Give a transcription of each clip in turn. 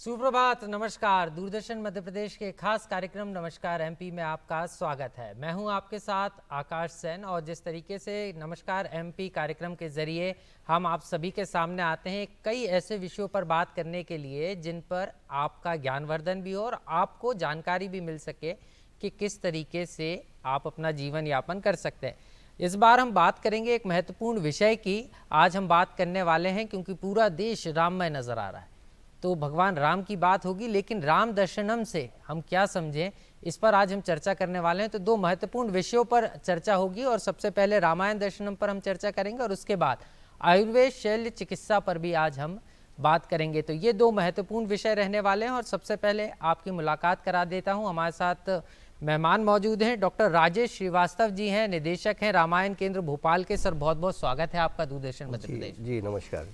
सुप्रभात, नमस्कार। दूरदर्शन मध्य प्रदेश के खास कार्यक्रम नमस्कार एमपी में आपका स्वागत है। मैं हूं आपके साथ आकाश सेन और जिस तरीके से नमस्कार एमपी कार्यक्रम के जरिए हम आप सभी के सामने आते हैं कई ऐसे विषयों पर बात करने के लिए जिन पर आपका ज्ञानवर्धन भी हो और आपको जानकारी भी मिल सके कि किस तरीके से आप अपना जीवन यापन कर सकते हैं। इस बार हम बात करेंगे एक महत्वपूर्ण विषय की। आज हम बात करने वाले हैं क्योंकि पूरा देश राममय नजर आ रहा है, तो भगवान राम की बात होगी, लेकिन राम दर्शनम से हम क्या समझें, इस पर आज हम चर्चा करने वाले हैं। तो दो महत्वपूर्ण विषयों पर चर्चा होगी और सबसे पहले रामायण दर्शनम पर हम चर्चा करेंगे और उसके बाद आयुर्वेद शल्य चिकित्सा पर भी आज हम बात करेंगे। तो ये दो महत्वपूर्ण विषय रहने वाले हैं और सबसे पहले आपकी मुलाकात करा देता हूँ। हमारे साथ मेहमान मौजूद हैं, डॉक्टर राजेश श्रीवास्तव जी हैं, निदेशक हैं रामायण केंद्र भोपाल के। सर, बहुत बहुत स्वागत है आपका दूरदर्शन मध्य प्रदेश। जी नमस्कार।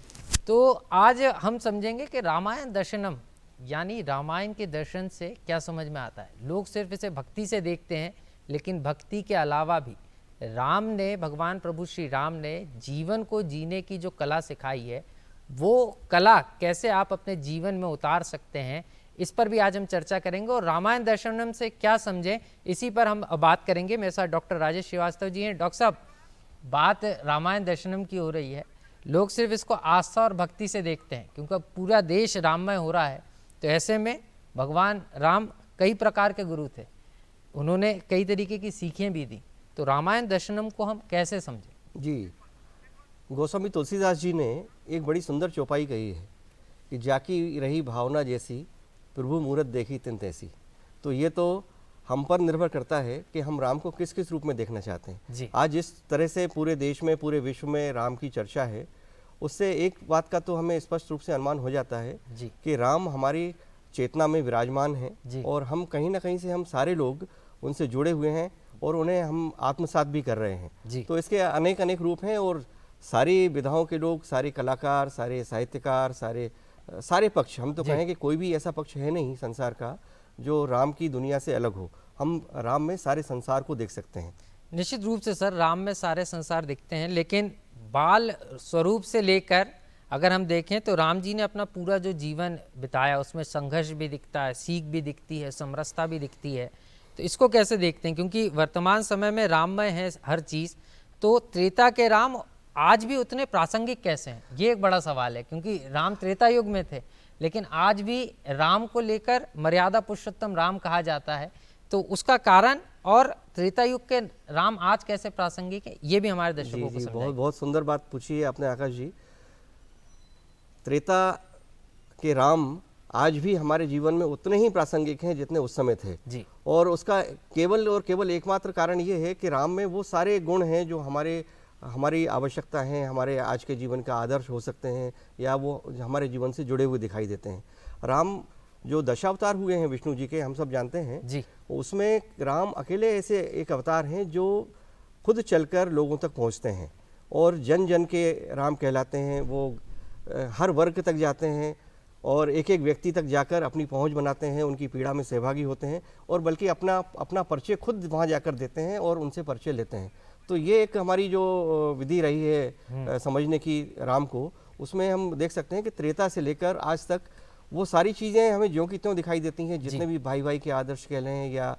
तो आज हम समझेंगे कि रामायण दर्शनम यानी रामायण के दर्शन से क्या समझ में आता है। लोग सिर्फ इसे भक्ति से देखते हैं, लेकिन भक्ति के अलावा भी राम ने, भगवान प्रभु श्री राम ने जीवन को जीने की जो कला सिखाई है, वो कला कैसे आप अपने जीवन में उतार सकते हैं, इस पर भी आज हम चर्चा करेंगे। और रामायण दर्शनम से क्या समझें, इसी पर हम बात करेंगे। मेरे साथ डॉक्टर राजेश श्रीवास्तव जी हैं। डॉक्टर साहब, बात रामायण दर्शनम की हो रही है। लोग सिर्फ इसको आस्था और भक्ति से देखते हैं क्योंकि अब पूरा देश राममय हो रहा है। तो ऐसे में भगवान राम कई प्रकार के गुरु थे, उन्होंने कई तरीके की सीखें भी दी। तो रामायण दर्शनम को हम कैसे समझें? जी, गोस्वामी तुलसीदास जी ने एक बड़ी सुंदर चौपाई कही है कि जाकी रही भावना जैसी, प्रभु मूरत देखी तिन तैसी। तो ये तो हम पर निर्भर करता है कि हम राम को किस किस रूप में देखना चाहते हैं। आज जिस तरह से पूरे देश में, पूरे विश्व में राम की चर्चा है, उससे एक बात का तो हमें स्पष्ट रूप से अनुमान हो जाता है कि राम हमारी चेतना में विराजमान है और हम कहीं ना कहीं से हम सारे लोग उनसे जुड़े हुए हैं और उन्हें हम आत्मसात भी कर रहे हैं। तो इसके अनेक अनेक रूप हैं और सारी विधाओं के लोग, सारे कलाकार, सारे साहित्यकार, सारे पक्ष, हम तो कहें कि कोई भी ऐसा पक्ष है नहीं संसार का जो राम की दुनिया से अलग हो। हम राम में सारे संसार को देख सकते हैं। निश्चित रूप से सर, राम में सारे संसार दिखते हैं, लेकिन बाल स्वरूप से लेकर अगर हम देखें तो राम जी ने अपना पूरा जो जीवन बिताया उसमें संघर्ष भी दिखता है, सीख भी दिखती है, समरसता भी दिखती है। तो इसको कैसे देखते हैं, क्योंकि वर्तमान समय में राममय है हर चीज़, तो त्रेता के राम आज भी उतने प्रासंगिक कैसे हैं, ये एक बड़ा सवाल है। क्योंकि राम त्रेता युग में थे, लेकिन आज भी राम को लेकर मर्यादा पुरुषोत्तम राम कहा जाता है। तो उसका कारण और त्रेता युग के राम आज कैसे प्रासंगिक है, ये भी हमारे दर्शकों को समझाइए। बहुत सुंदर बात पूछी है आपने आकाश जी। त्रेता के राम आज भी हमारे जीवन में उतने ही प्रासंगिक हैं जितने उस समय थे जी। और उसका केवल एकमात्र कारण ये है कि राम में वो सारे गुण हैं जो हमारी आवश्यकता है, हमारे आज के जीवन का आदर्श हो सकते हैं या वो हमारे जीवन से जुड़े हुए दिखाई देते हैं। राम जो दशावतार हुए हैं विष्णु जी के, हम सब जानते हैं जी। उसमें राम अकेले ऐसे एक अवतार हैं जो खुद चलकर लोगों तक पहुंचते हैं और जन जन के राम कहलाते हैं। वो हर वर्ग तक जाते हैं और एक एक व्यक्ति तक जाकर अपनी पहुंच बनाते हैं, उनकी पीड़ा में सहभागी होते हैं और बल्कि अपना परिचय खुद वहां जाकर देते हैं और उनसे परिचय लेते हैं। तो ये एक हमारी जो विधि रही है समझने की राम को, उसमें हम देख सकते हैं कि त्रेता से लेकर आज तक वो सारी चीज़ें हमें ज्यों की त्यों दिखाई देती हैं। जितने भी भाई भाई के आदर्श कह लें या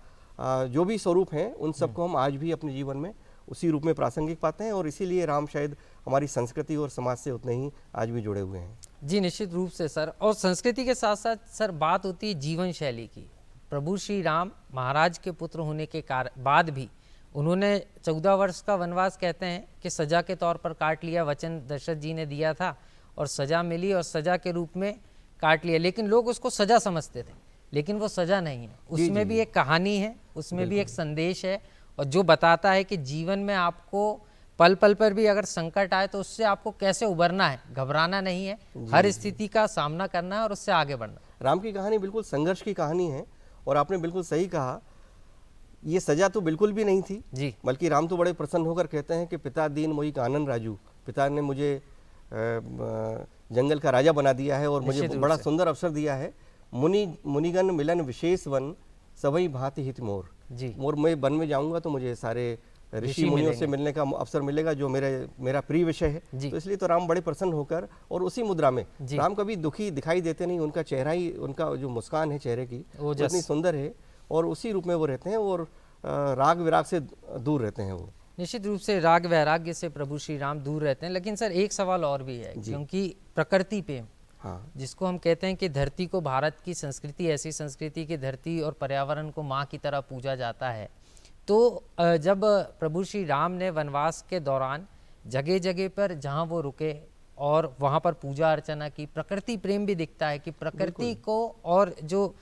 जो भी स्वरूप हैं, उन सबको हम आज भी अपने जीवन में उसी रूप में प्रासंगिक पाते हैं और इसीलिए राम शायद हमारी संस्कृति और समाज से उतने ही आज भी जुड़े हुए हैं। जी निश्चित रूप से सर। और संस्कृति के साथ साथ सर बात होती है जीवन शैली की। प्रभु श्री राम महाराज के पुत्र होने के बाद भी उन्होंने 14 वर्ष का वनवास कहते हैं कि सजा के तौर पर काट लिया। वचन दशरथ जी ने दिया था और सजा मिली और सजा के रूप में काट लिया, लेकिन लोग उसको सजा समझते थे, लेकिन वो सजा नहीं है। उसमें भी एक कहानी है, उसमें भी एक संदेश है और जो बताता है कि जीवन में आपको पल पल पर भी अगर संकट आए तो उससे आपको कैसे उबरना है, घबराना नहीं है, हर स्थिति का सामना करना है और उससे आगे बढ़ना। राम की कहानी बिल्कुल संघर्ष की कहानी है और आपने बिल्कुल सही कहा, ये सजा तो बिल्कुल भी नहीं थी जी। बल्कि राम तो बड़े प्रसन्न होकर कहते हैं कि पिता दीन मोहि कानन राजू, पिता ने मुझे जंगल का राजा बना दिया है और मुझे बड़ा सुंदर अवसर दिया है। मुनिगण मिलन विशेष वन, सभई भांति हित मोर जी। मोर मैं वन में जाऊंगा तो मुझे सारे ऋषि मुनियों से मिलने का अवसर मिलेगा, जो मेरा प्रिय विषय है। तो इसलिए तो राम बड़े प्रसन्न होकर, और उसी मुद्रा में राम कभी दुखी दिखाई देते नहीं, उनका चेहरा ही, उनका जो मुस्कान है चेहरे की वो इतनी सुंदर है, और उसी रूप में वो रहते हैं, और राग विराग से दूर रहते हैं वो। निश्चित रूप से राग वैराग्य से प्रभु श्री राम दूर रहते हैं। लेकिन सर एक सवाल और भी है, क्योंकि प्रकृति प्रेम, हाँ, जिसको हम कहते हैं कि धरती को, भारत की संस्कृति ऐसी संस्कृति की धरती और पर्यावरण को माँ की तरह पूजा जाता है। तो जब प्रभु श्री राम ने वनवास के दौरान जगह जगह पर जहाँ वो रुके और वहाँ पर पूजा अर्चना की, प्रकृति प्रेम भी दिखता है कि प्रकृति को और जो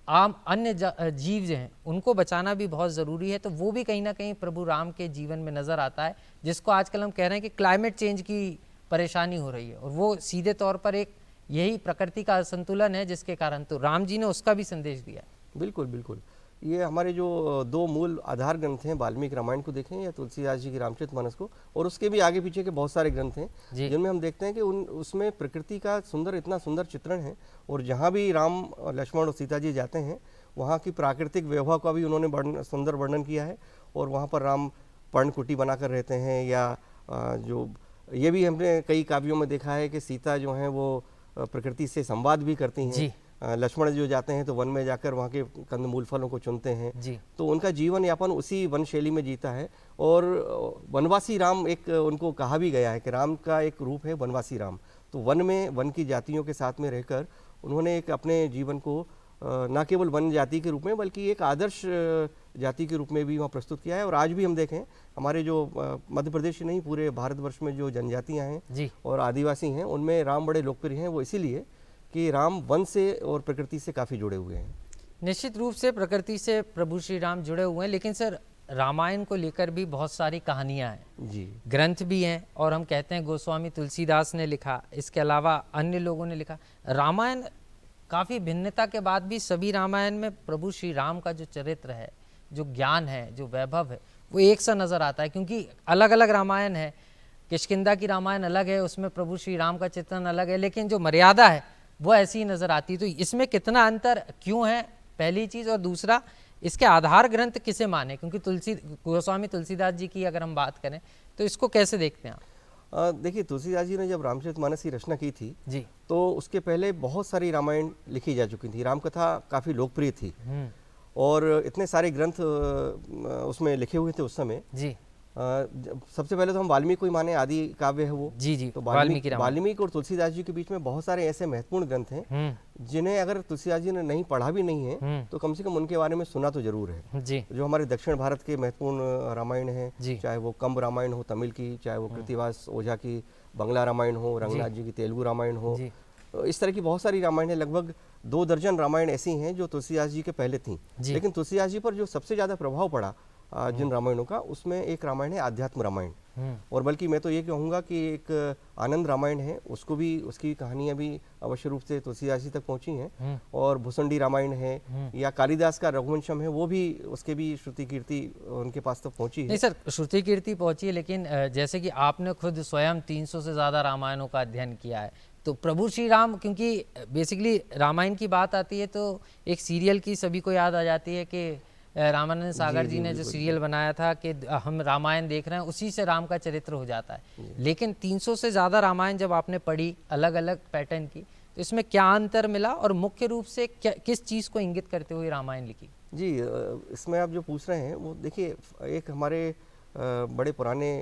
आम अन्य जीव हैं उनको बचाना भी बहुत ज़रूरी है। तो वो भी कहीं ना कहीं प्रभु राम के जीवन में नज़र आता है, जिसको आजकल हम कह रहे हैं कि क्लाइमेट चेंज की परेशानी हो रही है, और वो सीधे तौर पर एक यही प्रकृति का असंतुलन है, जिसके कारण तो राम जी ने उसका भी संदेश दिया। बिल्कुल बिल्कुल, ये हमारे जो दो मूल आधार ग्रंथ हैं, वाल्मीकि रामायण को देखें या तुलसीदास जी की रामचरितमानस को, और उसके भी आगे पीछे के बहुत सारे ग्रंथ हैं जिनमें हम देखते हैं कि उसमें प्रकृति का इतना सुंदर चित्रण है, और जहाँ भी राम लक्ष्मण और सीता जी जाते हैं वहाँ की प्राकृतिक वैभव का भी उन्होंने सुंदर वर्णन किया है। और वहाँ पर राम पर्णकुटी बनाकर रहते हैं, या जो ये भी हमने कई काव्यों में देखा है कि सीता जो हैं वो प्रकृति से संवाद भी करती हैं। लक्ष्मण जो जाते हैं तो वन में जाकर वहाँ के कंदमूल फलों को चुनते हैं, तो उनका जीवन यापन उसी वन शैली में जीता है। और वनवासी राम एक उनको कहा भी गया है कि राम का एक रूप है वनवासी राम। तो वन में, वन की जातियों के साथ में रहकर उन्होंने एक अपने जीवन को न केवल वन जाति के रूप में बल्कि एक आदर्श जाति के रूप में भी वहाँ प्रस्तुत किया है। और आज भी हम देखें हमारे जो मध्य प्रदेश नहीं, पूरे भारतवर्ष में जो जनजातियाँ हैं और आदिवासी हैं, उनमें राम बड़े लोकप्रिय हैं। वो इसीलिए कि राम वन से और प्रकृति से काफ़ी जुड़े हुए हैं। निश्चित रूप से प्रकृति से प्रभु श्री राम जुड़े हुए हैं, लेकिन सर रामायण को लेकर भी बहुत सारी कहानियां हैं जी, ग्रंथ भी हैं, और हम कहते हैं गोस्वामी तुलसीदास ने लिखा, इसके अलावा अन्य लोगों ने लिखा। रामायण काफ़ी भिन्नता के बाद भी सभी रामायण में प्रभु श्री राम का जो चरित्र है, जो ज्ञान है, जो वैभव है, वो एक सा नज़र आता है। क्योंकि अलग अलग रामायण है, किष्किंधा की रामायण अलग है, उसमें प्रभु श्री राम का चित्रण अलग है, लेकिन जो मर्यादा है वो ऐसी ही नज़र आती है। तो इसमें कितना अंतर क्यों है, पहली चीज़, और दूसरा इसके आधार ग्रंथ किसे माने, क्योंकि गोस्वामी तुलसीदास जी की अगर हम बात करें तो इसको कैसे देखते हैं आप? देखिए, तुलसीदास जी ने जब रामचरितमानस की रचना की थी जी, तो उसके पहले बहुत सारी रामायण लिखी जा चुकी थी। रामकथा काफ़ी लोकप्रिय थी और इतने सारे ग्रंथ उसमें लिखे हुए थे उस समय जी। सबसे पहले तो हम वाल्मीकि को ही माने, आदि काव्य है वो जी। तो वाल्मीकि और तुलसीदास जी के बीच में बहुत सारे ऐसे महत्वपूर्ण ग्रंथ हैं जिन्हें अगर तुलसीदास जी ने नहीं पढ़ा भी नहीं है तो कम से कम उनके बारे में सुना तो जरूर है जी। जो हमारे दक्षिण भारत के महत्वपूर्ण रामायण है, चाहे वो कंब रामायण हो तमिल की, चाहे वो कृतिवास ओझा की बांग्ला रामायण हो, रंगनाथ जी की तेलुगु रामायण हो, इस तरह की बहुत सारी रामायण है। लगभग 2 दर्जन रामायण ऐसी हैं जो तुलसीदास जी के पहले थी। लेकिन तुलसीदास जी पर जो सबसे ज्यादा प्रभाव पड़ा जिन रामायणों का, उसमें एक रामायण है आध्यात्म रामायण, और बल्कि मैं तो ये कहूँगा कि एक आनंद रामायण है, उसको भी, उसकी कहानियाँ भी अवश्य रूप से तुलसीदास जी तक पहुँची हैं। और भुसंडी रामायण है या कालिदास का रघुवंशम है, वो भी, उसके भी श्रुति कीर्ति उनके पास तक पहुँची है। नहीं सर, श्रुति कीर्ति पहुँची है, लेकिन जैसे कि आपने खुद स्वयं 300 से ज़्यादा रामायणों का अध्ययन किया है, तो प्रभु श्री राम, क्योंकि बेसिकली रामायण की बात आती है तो एक सीरियल की सभी को याद आ जाती है कि रामानंद सागर जी ने जो सीरियल बनाया था कि हम रामायण देख रहे हैं, उसी से राम का चरित्र हो जाता है। लेकिन 300 से ज़्यादा रामायण जब आपने पढ़ी अलग अलग पैटर्न की, तो इसमें क्या अंतर मिला और मुख्य रूप से किस चीज़ को इंगित करते हुए रामायण लिखी? जी, इसमें आप जो पूछ रहे हैं वो देखिए, एक हमारे बड़े पुराने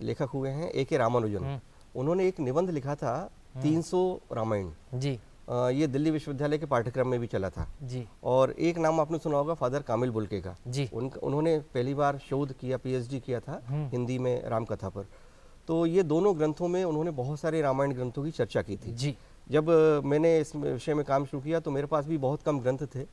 लेखक हुए हैं A.K. रामानुजन, उन्होंने एक निबंध लिखा था 300 रामायण जी। ये दिल्ली विश्वविद्यालय के पाठ्यक्रम में भी चला था जी। और एक नाम आपने सुना होगा फादर कामिल बुल्के का जी। उन्होंने पहली बार शोध किया, PhD किया था हिंदी में रामकथा पर। तो ये दोनों ग्रंथों में उन्होंने बहुत सारे रामायण ग्रंथों की चर्चा की थी जी। जब मैंने इस विषय में काम शुरू किया तो मेरे पास भी बहुत कम ग्रंथ थे,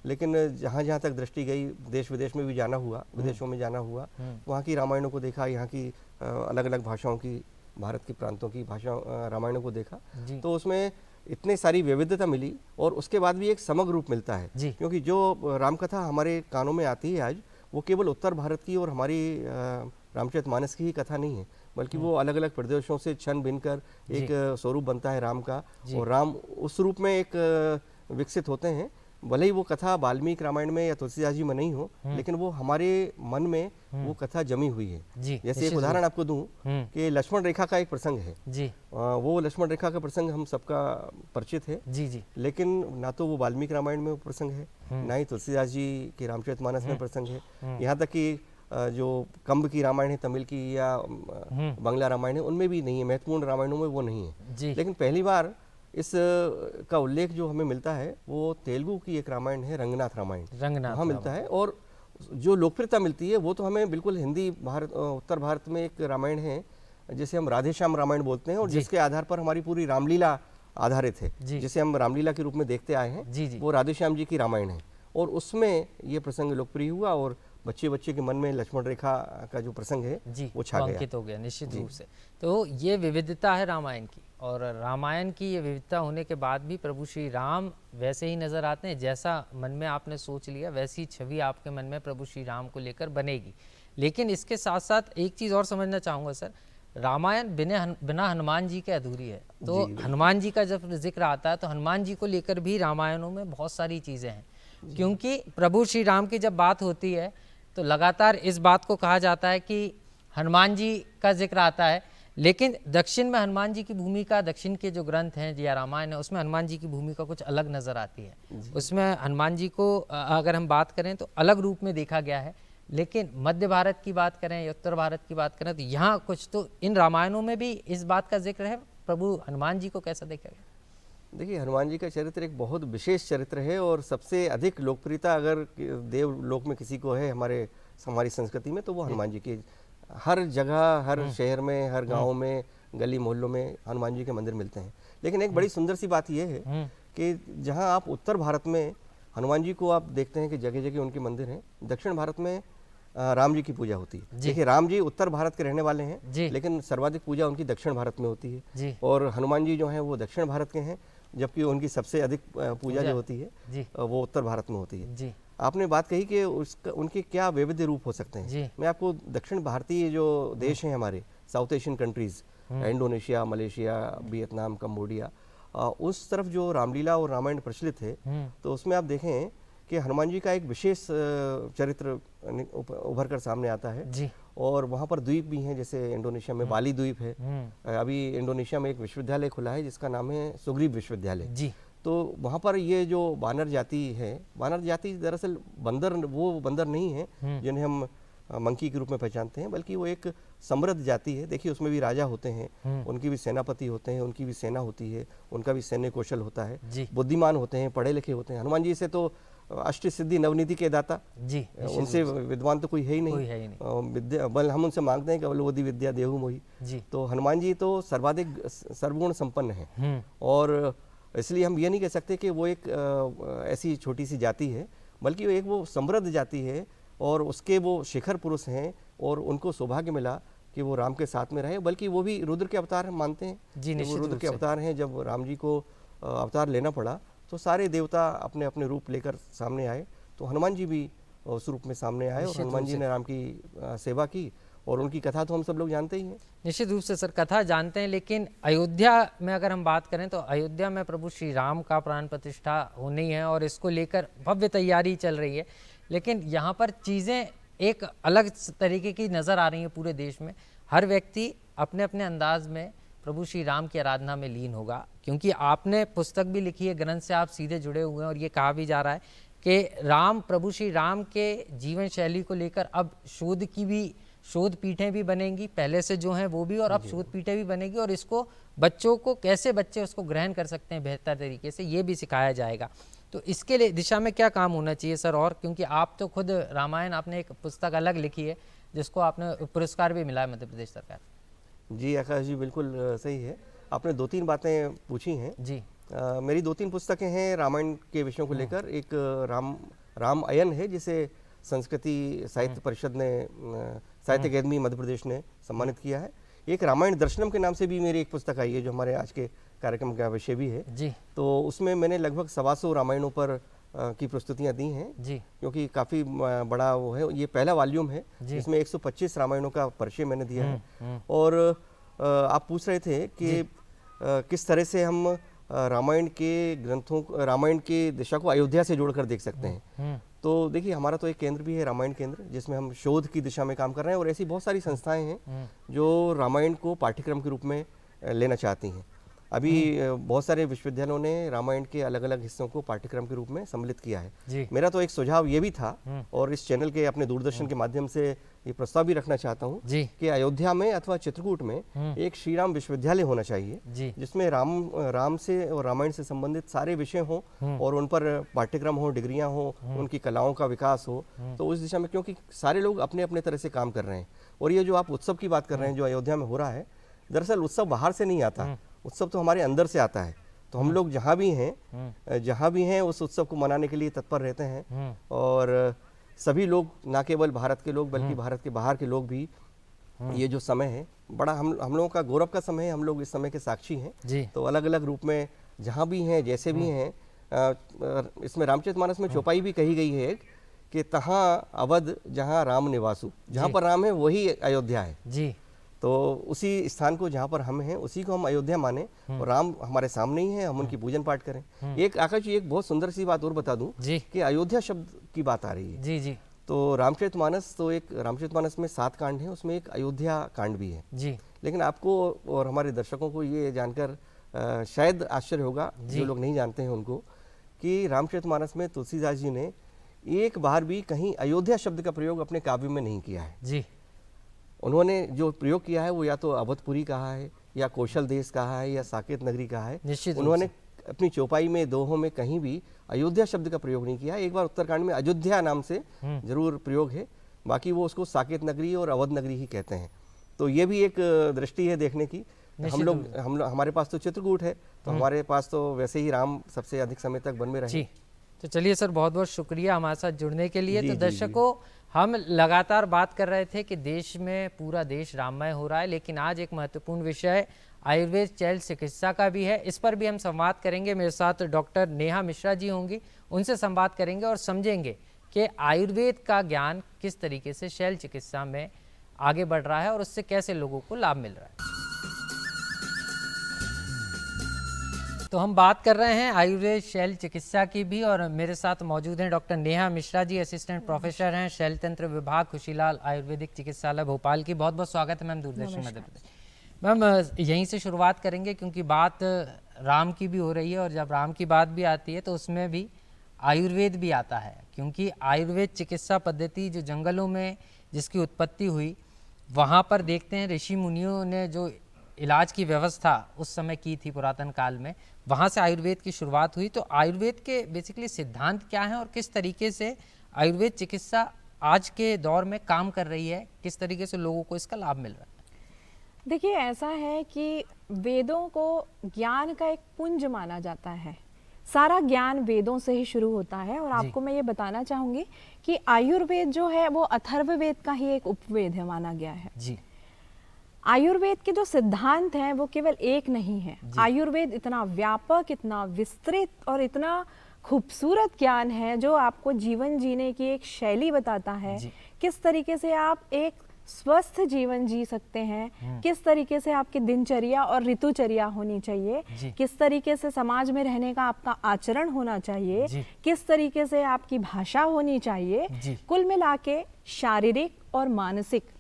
लेकिन जहाँ तक दृष्टि गई, देश विदेश में भी जाना हुआ, विदेशों में जाना हुआ, वहाँ की रामायणों को देखा, यहाँ की अलग अलग भाषाओं की, भारत के प्रांतों की भाषा रामायणों को देखा, तो उसमें इतने सारी विविधता मिली और उसके बाद भी एक समग्र रूप मिलता है। क्योंकि जो रामकथा हमारे कानों में आती है आज, वो केवल उत्तर भारत की और हमारी रामचरितमानस की ही कथा नहीं है, बल्कि वो अलग अलग प्रदेशों से छन भिन्न कर एक स्वरूप बनता है राम का, और राम उस रूप में एक विकसित होते हैं भले ही वो कथा वाल्मीकि रामायण में या तुलसीदास जी में नहीं हो, लेकिन वो हमारे मन में वो कथा जमी हुई है। जैसे एक उदाहरण आपको दूं कि लक्ष्मण रेखा का एक प्रसंग है जी। वो लक्ष्मण रेखा का प्रसंग हम सबका परिचित है जी जी, लेकिन ना तो वो वाल्मीकि रामायण में प्रसंग है, ना ही तुलसीदास जी के रामचरितमानस में प्रसंग है। यहाँ तक कि जो कंब की रामायण है तमिल की या बंगला रामायण है उनमें भी नहीं है, महत्वपूर्ण रामायणों में वो नहीं है। लेकिन पहली बार इस का उल्लेख जो हमें मिलता है वो तेलुगु की एक रामायण है रंगनाथ रामायण, वहाँ मिलता है। और जो लोकप्रियता मिलती है वो तो हमें बिल्कुल हिंदी उत्तर भारत में एक रामायण है जिसे हम राधे श्याम रामायण बोलते हैं और जिसके आधार पर हमारी पूरी रामलीला आधारित है, जिसे हम रामलीला के रूप में देखते आए हैं, वो राधे श्याम जी की रामायण है। और उसमें ये प्रसंग लोकप्रिय हुआ और बच्चे बच्चे के मन में लक्ष्मण रेखा का जो प्रसंग है जी वो छा गया, अंकित हो गया निश्चित रूप से। तो ये विविधता है रामायण की, और रामायण की ये विविधता होने के बाद भी प्रभु श्री राम वैसे ही नजर आते हैं, जैसा मन में आपने सोच लिया वैसी छवि आपके मन में प्रभु श्री राम को लेकर बनेगी। लेकिन इसके साथ साथ एक चीज़ और समझना चाहूँगा सर, रामायण बिना हनुमान जी के अधूरी है। तो हनुमान जी का जब जिक्र आता है तो हनुमान जी को लेकर भी रामायणों में बहुत सारी चीज़ें हैं, क्योंकि प्रभु श्री राम की जब बात होती है तो लगातार इस बात को कहा जाता है कि हनुमान जी का जिक्र आता है, लेकिन दक्षिण में हनुमान जी की भूमिका, दक्षिण के जो ग्रंथ हैं या रामायण है उसमें हनुमान जी की भूमिका कुछ अलग नज़र आती है। उसमें हनुमान जी को अगर हम बात करें तो अलग रूप में देखा गया है, लेकिन मध्य भारत की बात करें या उत्तर भारत की बात करें तो यहाँ कुछ तो इन रामायणों में भी इस बात का जिक्र है। प्रभु हनुमान जी को कैसा देखा गया? देखिए, हनुमान जी का चरित्र एक बहुत विशेष चरित्र है और सबसे अधिक लोकप्रियता अगर देवलोक में किसी को है हमारी संस्कृति में तो वो हनुमान जी की। हर जगह, हर शहर में, हर गांव में, गली मोहल्लों में हनुमान जी के मंदिर मिलते हैं। लेकिन एक बड़ी सुंदर सी बात यह है कि जहां आप उत्तर भारत में हनुमान जी को आप देखते हैं कि जगह जगह उनके मंदिर हैं, दक्षिण भारत में राम जी की पूजा होती है। देखिए, राम जी उत्तर भारत के रहने वाले हैं, लेकिन सर्वाधिक पूजा उनकी दक्षिण भारत में होती है और हनुमान जी जो हैं वो दक्षिण भारत के हैं, जबकि उनकी सबसे अधिक पूजा जो होती है वो उत्तर भारत में होती है। आपने बात कही कि उनके क्या वैविध्य रूप हो सकते हैं। मैं आपको दक्षिण भारतीय जो देश हैं हमारे south Asian countries, Indonesia, Malaysia, Vietnam, Cambodia, उस तरफ जो रामलीला और रामायण प्रचलित है तो उसमें आप देखें कि हनुमान जी का एक विशेष चरित्र उभर कर सामने आता है जी। और वहाँ पर द्वीप भी हैं, जैसे इंडोनेशिया में बाली द्वीप है। अभी इंडोनेशिया में एक विश्वविद्यालय खुला है जिसका नाम है सुग्रीव विश्वविद्यालय जी। तो वहाँ पर ये जो वानर जाति है, वानर जाति दरअसल वो बंदर नहीं है जिन्हें हम मंकी के रूप में पहचानते हैं, बल्कि वो एक समृद्ध जाति है। देखिए, उसमें भी राजा होते हैं, उनकी भी सेनापति होते हैं, उनकी भी सेना होती है, उनका भी सैन्य कौशल होता है, बुद्धिमान होते हैं, पढ़े लिखे होते हैं। हनुमान जी से तो अष्ट सिद्धि नवनीति के दाता जी, उनसे विद्वान तो कोई है ही नहीं, विद्या बल हम उनसे मांगते हैं केवल वोदी विद्या देहु मोही जी। तो हनुमान जी तो सर्वाधिक सर्वगुण संपन्न है और इसलिए हम ये नहीं कह सकते कि वो एक ऐसी छोटी सी जाति है, बल्कि एक वो समृद्ध जाति है और उसके वो शिखर पुरुष हैं और उनको सौभाग्य मिला कि वो राम के साथ में रहे। बल्कि वो भी रुद्र के अवतार हम मानते हैं जी, वो रुद्र के अवतार हैं। जब राम जी को अवतार लेना पड़ा तो सारे देवता अपने अपने रूप लेकर सामने आए, तो हनुमान जी भी उस रूप में सामने आए और हनुमान जी ने राम की सेवा की और उनकी कथा तो हम सब लोग जानते ही हैं। निश्चित रूप से सर कथा जानते हैं, लेकिन अयोध्या में अगर हम बात करें तो अयोध्या में प्रभु श्री राम का प्राण प्रतिष्ठा होनी है और इसको लेकर भव्य तैयारी चल रही है। लेकिन यहाँ पर चीज़ें एक अलग तरीके की नज़र आ रही हैं पूरे देश में। हर व्यक्ति अपने अपने अंदाज में प्रभु श्री राम की आराधना में लीन होगा, क्योंकि आपने पुस्तक भी लिखी है, ग्रंथ से आप सीधे जुड़े हुए हैं और ये कहा भी जा रहा है कि प्रभु श्री राम के जीवन शैली को लेकर अब शोध पीठें भी बनेंगी, पहले से जो हैं वो भी, और अब शोध पीठें भी बनेगी और इसको बच्चों को बच्चे उसको ग्रहण कर सकते हैं बेहतर तरीके से, ये भी सिखाया जाएगा। तो इसके लिए दिशा में क्या काम होना चाहिए सर? और क्योंकि आप तो खुद रामायण, आपने एक पुस्तक अलग लिखी है जिसको आपने पुरस्कार भी मिला है मध्य प्रदेश सरकार। जी आकाश जी, बिल्कुल सही है। आपने 2-3 बातें पूछी हैं जी। मेरी 2-3 पुस्तकें हैं रामायण के विषयों को लेकर। एक राम अयन है जिसे संस्कृति साहित्य परिषद ने, साहित्य अकेदमी मध्य प्रदेश ने सम्मानित किया है। एक रामायण दर्शनम के नाम से भी मेरी एक पुस्तक आई है जो हमारे आज के कार्यक्रम का विषय भी है जी। तो उसमें मैंने लगभग 125 रामायणों पर की प्रस्तुतियां दी हैं जी, क्योंकि काफ़ी बड़ा वो है। ये पहला वॉल्यूम है जिसमें 125 रामायणों का परिचय मैंने दिया है। और आप पूछ रहे थे कि किस तरह से हम रामायण के ग्रंथों, रामायण की दिशा को अयोध्या से जोड़कर देख सकते हैं। तो देखिए, हमारा तो एक केंद्र भी है, रामायण केंद्र, जिसमें हम शोध की दिशा में काम कर रहे हैं, और ऐसी बहुत सारी संस्थाएं हैं जो रामायण को पाठ्यक्रम के रूप में लेना चाहती हैं। अभी बहुत सारे विश्वविद्यालयों ने रामायण के अलग अलग हिस्सों को पाठ्यक्रम के रूप में सम्मिलित किया है। मेरा तो एक सुझाव ये भी था, और इस चैनल के, अपने दूरदर्शन के माध्यम से ये प्रस्ताव भी रखना चाहता हूँ कि अयोध्या में अथवा चित्रकूट में एक श्री राम विश्वविद्यालय होना चाहिए, जिसमें राम से और रामायण से संबंधित सारे विषय हों, और उन पर पाठ्यक्रम हो, डिग्रियां हो, उनकी कलाओं का विकास हो। तो उस दिशा में, क्योंकि सारे लोग अपने अपने तरह से काम कर रहे हैं, और ये जो आप उत्सव की बात कर रहे हैं जो अयोध्या में हो रहा है, दरअसल उत्सव बाहर से नहीं आता, उत्सव तो हमारे अंदर से आता है। तो हम लोग जहाँ भी हैं उस उत्सव को मनाने के लिए तत्पर रहते हैं, और सभी लोग, ना केवल भारत के लोग बल्कि भारत के बाहर के लोग भी, ये जो समय है बड़ा हम लोगों का गौरव का समय है, हम लोग इस समय के साक्षी हैं। तो अलग अलग रूप में जहाँ भी हैं, जैसे भी हैं, इसमें रामचरितमानस में चौपाई भी कही गई है कि तहाँ अवध जहाँ राम निवासु, जहाँ पर राम है वही अयोध्या है जी। तो उसी स्थान को जहाँ पर हम हैं उसी को हम अयोध्या माने, और राम हमारे सामने ही है, हम उनकी पूजन पाठ करें। एक आकाश जी, एक बहुत सुंदर सी बात और बता दूं कि अयोध्या शब्द की बात आ रही है जी जी। तो रामचरितमानस, तो एक रामचरितमानस में 7 कांड हैं, उसमें एक अयोध्या कांड भी है जी। लेकिन आपको और हमारे दर्शकों को ये जानकर शायद आश्चर्य होगा, जो लोग नहीं जानते हैं उनको, कि रामचरितमानस में तुलसीदास जी ने एक बार भी कहीं अयोध्या शब्द का प्रयोग अपने काव्य में नहीं किया है जी। उन्होंने जो प्रयोग किया है वो या तो अवधपुरी कहा है, या कौशल देश कहा है, या साकेत नगरी कहा है। उन्होंने अपनी चौपाई में, दोहों में कहीं भी अयोध्या शब्द का प्रयोग नहीं किया। एक बार उत्तरकांड में अयोध्या नाम से जरूर प्रयोग है, बाकी वो उसको साकेत नगरी और अवध नगरी ही कहते हैं। तो ये भी एक दृष्टि है देखने की। हमारे पास तो चित्रकूट है, तो हमारे पास तो वैसे ही राम सबसे अधिक समय तक वन में रहे। तो चलिए सर, बहुत बहुत शुक्रिया हमारे साथ जुड़ने के लिए। तो दर्शकों, हम लगातार बात कर रहे थे कि देश में पूरा देश राममय हो रहा है, लेकिन आज एक महत्वपूर्ण विषय आयुर्वेद शैल चिकित्सा का भी है, इस पर भी हम संवाद करेंगे। मेरे साथ डॉक्टर नेहा मिश्रा जी होंगी, उनसे संवाद करेंगे और समझेंगे कि आयुर्वेद का ज्ञान किस तरीके से शैल चिकित्सा में आगे बढ़ रहा है और उससे कैसे लोगों को लाभ मिल रहा है। तो हम बात कर रहे हैं आयुर्वेद शैल चिकित्सा की भी, और मेरे साथ मौजूद हैं doctor Neha Mishra ji, assistant professor हैं, शैल तंत्र विभाग, खुशीलाल आयुर्वेदिक चिकित्सालय भोपाल की। बहुत बहुत स्वागत है मैम दूरदर्शन मध्य प्रदेश। मैम, यहीं से शुरुआत करेंगे क्योंकि बात राम की भी हो रही है, और जब राम की बात भी आती है तो उसमें भी आयुर्वेद भी आता है, क्योंकि आयुर्वेद चिकित्सा पद्धति जो जंगलों में जिसकी उत्पत्ति हुई, वहाँ पर देखते हैं ऋषि मुनियों ने जो इलाज की व्यवस्था उस समय की थी पुरातन काल में, वहाँ से आयुर्वेद की शुरुआत हुई। तो आयुर्वेद के बेसिकली सिद्धांत क्या हैं और किस तरीके से आयुर्वेद चिकित्सा आज के दौर में काम कर रही है, किस तरीके से लोगों को इसका लाभ मिल रहा है? देखिए, ऐसा है कि वेदों को ज्ञान का एक पुंज माना जाता है। सारा ज्ञान वेदों से ही शुरू होता है, और आपको मैं ये बताना चाहूँगी कि आयुर्वेद जो है वो अथर्ववेद का ही एक उपवेद है माना गया है जी। आयुर्वेद के जो सिद्धांत हैं वो केवल एक नहीं है। आयुर्वेद इतना व्यापक, इतना विस्तृत और इतना खूबसूरत ज्ञान है जो आपको जीवन जीने की एक शैली बताता है, किस तरीके से आप एक स्वस्थ जीवन जी सकते हैं, किस तरीके से आपकी दिनचर्या और ऋतुचर्या होनी चाहिए, किस तरीके से समाज में रहने का आपका आचरण होना चाहिए, किस तरीके से आपकी भाषा होनी चाहिए। कुल मिला के शारीरिक और मानसिक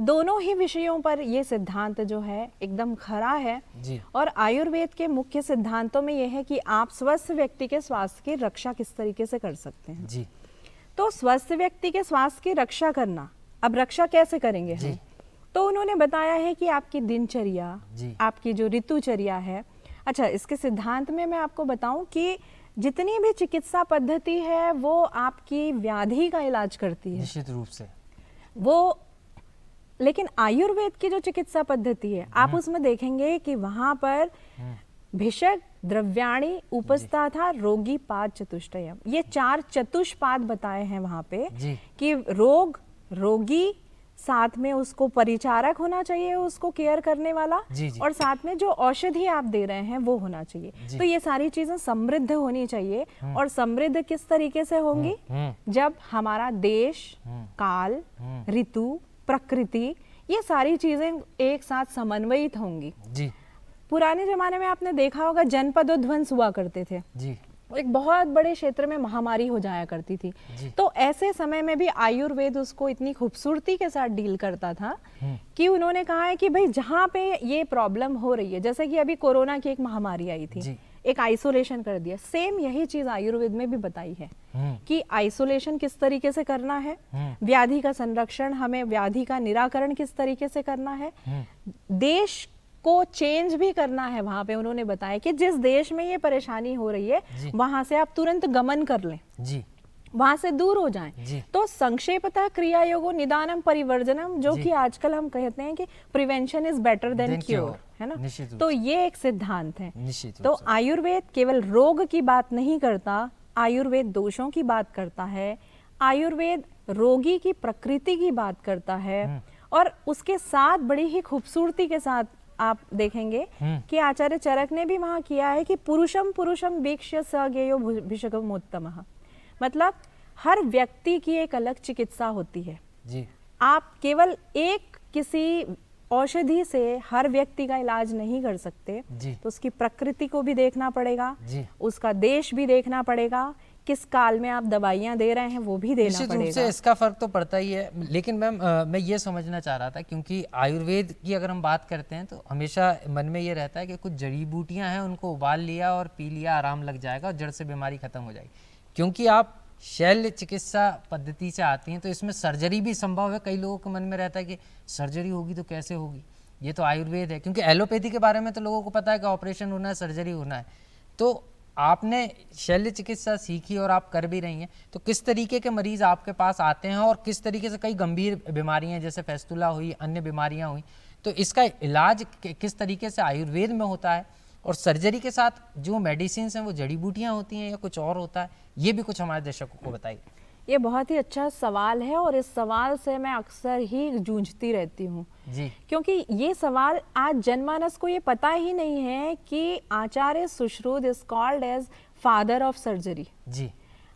दोनों ही विषयों पर ये सिद्धांत जो है एकदम खरा है। और आयुर्वेद के मुख्य सिद्धांतों में यह है कि आप स्वस्थ व्यक्ति के स्वास्थ्य की रक्षा किस तरीके से कर सकते हैं जी। तो स्वस्थ व्यक्ति के स्वास्थ्य की रक्षा करना, अब रक्षा कैसे करेंगे हम? तो उन्होंने बताया है कि आपकी दिनचर्या, आपकी जो ऋतुचर्या है। अच्छा, इसके सिद्धांत में मैं आपको बताऊं कि जितनी भी चिकित्सा पद्धति है वो आपकी व्याधि का इलाज करती है निश्चित रूप से वो, लेकिन आयुर्वेद की जो चिकित्सा पद्धति है आप उसमें देखेंगे कि वहां पर भिषक द्रव्याणि उपस्था था रोगी पाद चतुष्टयम, ये 4 चतुष्पाद बताए हैं वहां पे कि रोग, रोगी, साथ में उसको परिचारक होना चाहिए, उसको केयर करने वाला, और साथ में जो औषधि आप दे रहे हैं वो होना चाहिए। तो ये सारी चीजें समृद्ध होनी चाहिए। और समृद्ध किस तरीके से होंगी? जब हमारा देश, काल, ऋतु, प्रकृति, ये सारी चीजें एक साथ समन्वयित होंगी। पुराने जमाने में आपने देखा होगा जनपदोध्वंस हुआ करते थे जी, एक बहुत बड़े क्षेत्र में महामारी हो जाया करती थी। तो ऐसे समय में भी आयुर्वेद उसको इतनी खूबसूरती के साथ डील करता था कि उन्होंने कहा है कि भाई जहाँ पे ये प्रॉब्लम हो रही है, जैसे कि अभी कोरोना की एक महामारी आई थी, एक आइसोलेशन कर दिया, सेम यही चीज आयुर्वेद में भी बताई है कि आइसोलेशन किस तरीके से करना है, व्याधि का संरक्षण, हमें व्याधि का निराकरण किस तरीके से करना है, देश को चेंज भी करना है। वहां पे उन्होंने बताया कि जिस देश में ये परेशानी हो रही है वहां से आप तुरंत गमन कर लें जी, वहां से दूर हो जाएं। तो संक्षेपतः क्रिया योगो निदानम परिवर्जनम, जो कि आजकल हम कहते हैं कि prevention is better than cure, है ना। तो ये एक सिद्धांत है। तो आयुर्वेद केवल रोग की बात नहीं करता, आयुर्वेद दोषों की बात करता है, आयुर्वेद रोगी की प्रकृति की बात करता है, और उसके साथ बड़ी ही खूबसूरती के साथ आप देखेंगे कि आचार्य चरक ने भी वहां किया है कि पुरुषम पुरुषम वीक्ष्य स ज्ञेयो भिषगमोत्तमः, मतलब हर व्यक्ति की एक अलग चिकित्सा होती है जी। आप केवल एक किसी औषधि से हर व्यक्ति का इलाज नहीं कर सकते जी। तो उसकी प्रकृति को भी देखना पड़ेगा जी। उसका देश भी देखना पड़ेगा, किस काल में आप दवाइयां दे रहे हैं वो भी देना पड़ेगा। रूप से इसका फर्क तो पड़ता ही है। लेकिन मैम मैं ये समझना चाह रहा था, क्योंकि आयुर्वेद की अगर हम बात करते हैं तो हमेशा मन में ये रहता है कि कुछ जड़ी बूटियां हैं, उनको उबाल लिया और पी लिया, आराम लग जाएगा और जड़ से बीमारी खत्म हो जाएगी। क्योंकि आप शैल्य चिकित्सा पद्धति से आती हैं तो इसमें सर्जरी भी संभव है। कई लोगों के मन में रहता है कि सर्जरी होगी तो कैसे होगी, ये तो आयुर्वेद है। क्योंकि एलोपैथी के बारे में तो लोगों को पता है कि ऑपरेशन होना है, सर्जरी होना है। तो आपने शल्य चिकित्सा सीखी और आप कर भी रही हैं, तो किस तरीके के मरीज आपके पास आते हैं और किस तरीके से, कई गंभीर बीमारियां जैसे फेस्टुला हुई, अन्य बीमारियां हुई, तो इसका इलाज किस तरीके से आयुर्वेद में होता है, और सर्जरी के साथ जो मेडिसिन हैं वो जड़ी बूटियां होती हैं या कुछ और होता है, ये भी कुछ हमारे दर्शकों को बताइए। ये बहुत ही अच्छा सवाल है और इस सवाल से मैं अक्सर ही जूझती रहती हूँ जी, क्योंकि ये सवाल आज जनमानस को ये पता ही नहीं है कि Acharya Sushruta is called as father of surgery जी।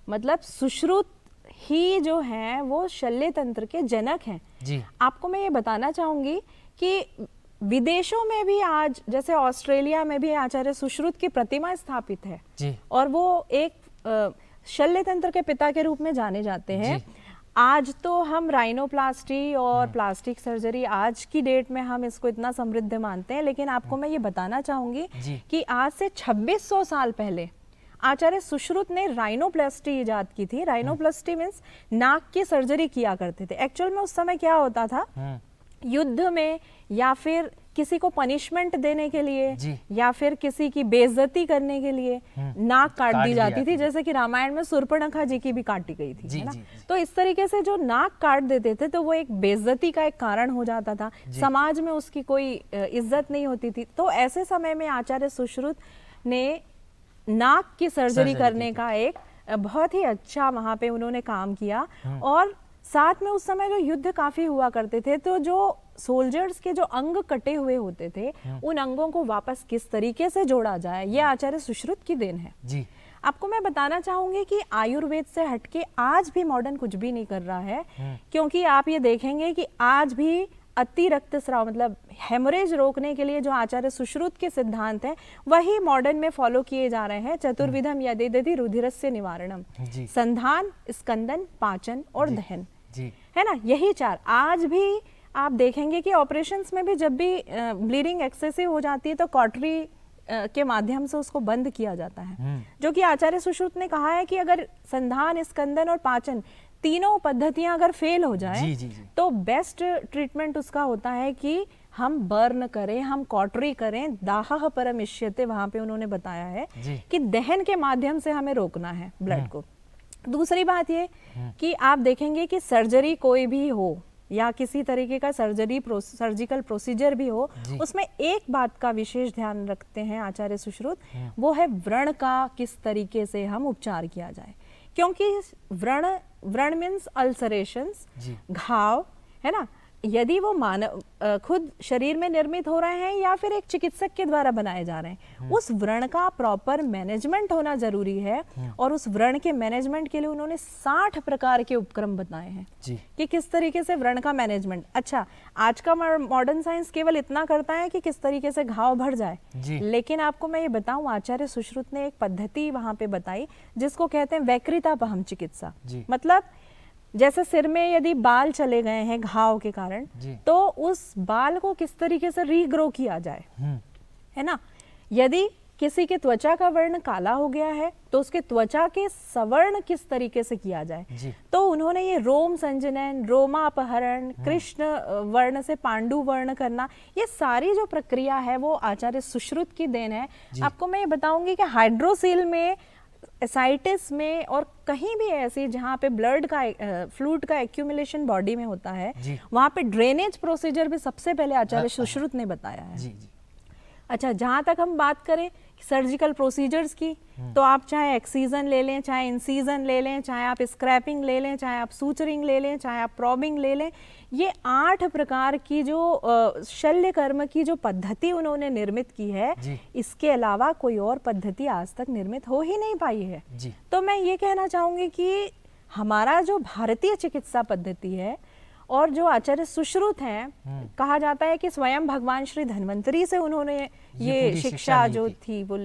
मतलब सुश्रुत ही जो है वो शल्य तंत्र के जनक हैं जी। आपको मैं ये बताना चाहूंगी कि विदेशों में भी आज, जैसे ऑस्ट्रेलिया में भी आचार्य सुश्रुत की प्रतिमा स्थापित है जी। और वो एक शल्य तंत्र के पिता के रूप में जाने जाते हैं। आज तो हम राइनोप्लास्टी और प्लास्टिक सर्जरी आज की डेट में हम इसको इतना समृद्ध मानते हैं, लेकिन आपको मैं ये बताना चाहूंगी कि आज से 2600 साल पहले आचार्य सुश्रुत ने राइनोप्लास्टी इजाद की थी। राइनोप्लास्टी मीन्स नाक की सर्जरी किया करते थे। एक्चुअल में उस समय क्या होता था, युद्ध में या फिर किसी को पनिशमेंट देने के लिए या फिर किसी की बेइज्जती करने के लिए नाक काट दी जाती थी, जैसे कि रामायण में शूर्पणखा जी की भी काटी गई थी, है ना। तो इस तरीके से जो नाक काट देते थे तो वो एक बेइज्जती का एक कारण हो जाता था, समाज में उसकी कोई इज्जत नहीं होती थी। तो ऐसे समय में आचार्य सुश्रुत ने नाक की सर्जरी करने का एक बहुत ही अच्छा वहां पे उन्होंने काम किया। और साथ में उस समय जो युद्ध काफी हुआ करते थे, तो जो सोल्जर्स के जो अंग कटे हुए होते थे उन अंगों को वापस किस तरीके से जोड़ा जाए, ये आचार्य सुश्रुत की देन है जी। आपको मैं बताना चाहूंगी कि आयुर्वेद से हटके आज भी मॉडर्न कुछ भी नहीं कर रहा है, क्योंकि आप ये देखेंगे कि आज भी अति रक्तस्राव मतलब हेमोरेज रोकने के लिए जो आचार्य सुश्रुत के सिद्धांत हैं वही मॉडर्न में फॉलो किए जा रहे हैं। चतुर्विधम यदेदधि रुधिरस्य निवारणम, संधान, स्कंदन, पाचन और दहन, है ना, यही चार। आज भी आप देखेंगे कि ऑपरेशंस में भी जब भी ब्लीडिंग एक्सेसिव हो जाती है तो कॉटरी के माध्यम से उसको बंद किया जाता है, जो कि आचार्य सुश्रुत ने कहा है कि अगर संधान, स्कंदन और पाचन तीनों पद्धतियां अगर फेल हो जाए तो बेस्ट ट्रीटमेंट उसका होता है कि हम बर्न करें, हम कॉटरी करें, दाह परमिष्यते, वहां पे उन्होंने बताया है कि दहन के माध्यम से हमें रोकना है ब्लड को। दूसरी बात ये कि आप देखेंगे कि सर्जरी कोई भी हो या किसी तरीके का सर्जिकल प्रोसीजर भी हो, उसमें एक बात का विशेष ध्यान रखते हैं आचार्य सुश्रुत, वो है व्रण का किस तरीके से हम उपचार किया जाए। क्योंकि व्रण मीन्स अल्सरेशंस, घाव, है ना, यदि वो मानव खुद शरीर में निर्मित हो रहे हैं या फिर एक चिकित्सक के द्वारा बनाए जा रहे हैं, उस व्रण का प्रॉपर मैनेजमेंट होना जरूरी है। और उस व्रण के मैनेजमेंट के लिए उन्होंने 60 प्रकार के उपक्रम बताए हैं कि किस तरीके से व्रण का मैनेजमेंट। अच्छा, आज का मॉडर्न साइंस केवल इतना करता है कि किस तरीके से घाव भर जाए, लेकिन आपको मैं ये बताऊं, आचार्य सुश्रुत ने एक पद्धति वहां पे बताई जिसको कहते हैं वैकृतापहम चिकित्सा। मतलब जैसे सिर में यदि बाल चले गए हैं घाव के कारण, तो उस बाल को किस तरीके से रीग्रो किया जाए, है ना। यदि किसी के त्वचा का वर्ण काला हो गया है तो उसके त्वचा के सवर्ण किस तरीके से किया जाए। तो उन्होंने ये रोम संजनन, रोमापहरण, कृष्ण वर्ण से पांडु वर्ण करना, ये सारी जो प्रक्रिया है वो आचार्य सुश्रुत की देन है। आपको मैं ये बताऊंगी कि हाइड्रोसील में, एसाइटिस में और कहीं भी ऐसी जहाँ पे ब्लड का फ्लूइड का एक्यूमुलेशन बॉडी में होता है, वहाँ पे ड्रेनेज प्रोसीजर भी सबसे पहले आचार्य सुश्रुत ने बताया है। अच्छा, जहाँ तक हम बात करें सर्जिकल प्रोसीजर्स की, तो आप चाहे एक्सीजन ले लें, चाहे इंसीजन ले लें, चाहे आप स्क्रैपिंग ले लें, चाहे आप सूचरिंग ले लें, चाहे आप प्रॉबिंग ले लें, ये 8 प्रकार की जो शल्य कर्म की जो पद्धति उन्होंने निर्मित की है, इसके अलावा कोई और पद्धति आज तक निर्मित हो ही नहीं पाई है। तो मैं ये कहना चाहूंगी कि हमारा जो भारतीय चिकित्सा पद्धति है और जो आचार्य सुश्रुत हैं, कहा जाता है कि स्वयं भगवान श्री धन्वंतरी से उन्होंने ये शिक्षा जो थी वो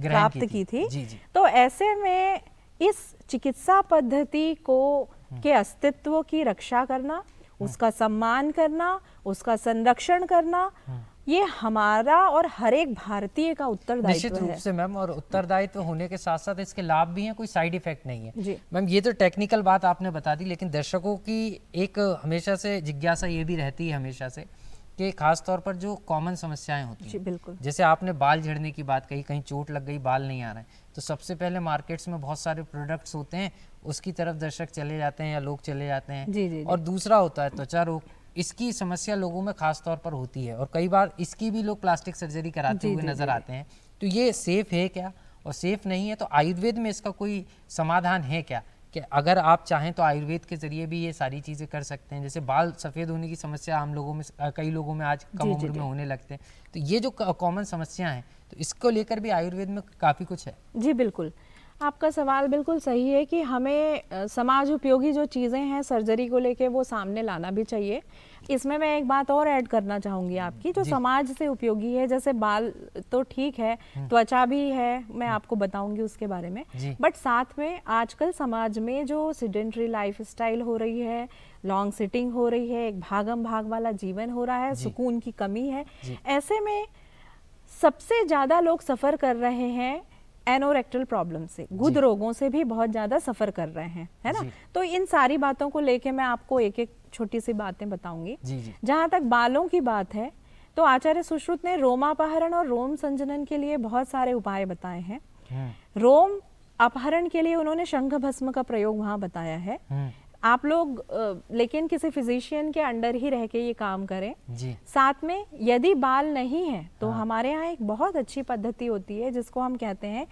प्राप्त की थी। तो ऐसे में इस चिकित्सा पद्धति को के अस्तित्व की रक्षा करना, उसका सम्मान करना, उसका संरक्षण करना, ये हमारा और हर एक भारतीय का उत्तरदायित्व है। निश्चित रूप से मैम, और उत्तरदायित्व होने के साथ साथ इसके लाभ भी हैं, कोई साइड इफेक्ट नहीं है। मैम, ये तो टेक्निकल बात आपने बता दी, लेकिन दर्शकों की एक हमेशा से जिज्ञासा ये भी रहती है हमेशा से कि खास तौर पर जो कॉमन समस्याएं होती हैं, बिल्कुल, जैसे आपने बाल झड़ने की बात कही, कहीं चोट लग गई, बाल नहीं आ रहे हैं, तो सबसे पहले मार्केट्स में बहुत सारे प्रोडक्ट्स होते हैं, उसकी तरफ दर्शक चले जाते हैं या लोग चले जाते हैं। और दूसरा होता है त्वचा रोग, इसकी समस्या लोगों में खास तौर पर होती है और कई बार इसकी भी लोग प्लास्टिक सर्जरी कराते हुए नजर आते हैं। तो ये सेफ है क्या, और सेफ नहीं है तो आयुर्वेद में इसका कोई समाधान है क्या, कि अगर आप चाहें तो आयुर्वेद के जरिए भी ये सारी चीजें कर सकते हैं। जैसे बाल सफेद होने की समस्या हम लोगों में, कई लोगों में आज कम उम्र में होने लगते हैं, तो ये जो कॉमन समस्या है, तो इसको लेकर भी आयुर्वेद में काफी कुछ है। जी बिल्कुल, आपका सवाल बिल्कुल सही है कि हमें समाज उपयोगी जो चीज़ें हैं सर्जरी को लेके वो सामने लाना भी चाहिए। इसमें मैं एक बात और ऐड करना चाहूँगी आपकी, जो समाज से उपयोगी है, जैसे बाल तो ठीक है, त्वचा भी है, मैं आपको बताऊंगी उसके बारे में, बट साथ में आजकल समाज में जो सिडेंटरी लाइफ स्टाइल हो रही है, लॉन्ग सिटिंग हो रही है, एक भागम भाग वाला जीवन हो रहा है, सुकून की कमी है, ऐसे में सबसे ज़्यादा लोग सफ़र कर रहे हैं एनोरेक्टल प्रॉब्लम से, गुद रोगों से भी बहुत ज्यादा सफर कर रहे हैं, है ना। तो इन सारी बातों को लेके मैं आपको एक एक छोटी सी बातें बताऊंगी। जहां तक बालों की बात है, तो आचार्य सुश्रुत ने रोमापहरण और रोम संजनन के लिए बहुत सारे उपाय बताए हैं। रोम अपहरण के लिए उन्होंने शंख भस्म का प्रयोग वहां बताया है। आप लोग लेकिन किसी फिजिशियन के अंडर ही रह के ये काम करें। साथ में यदि बाल नहीं है तो हमारे यहाँ एक बहुत अच्छी पद्धति होती है जिसको हम कहते हैं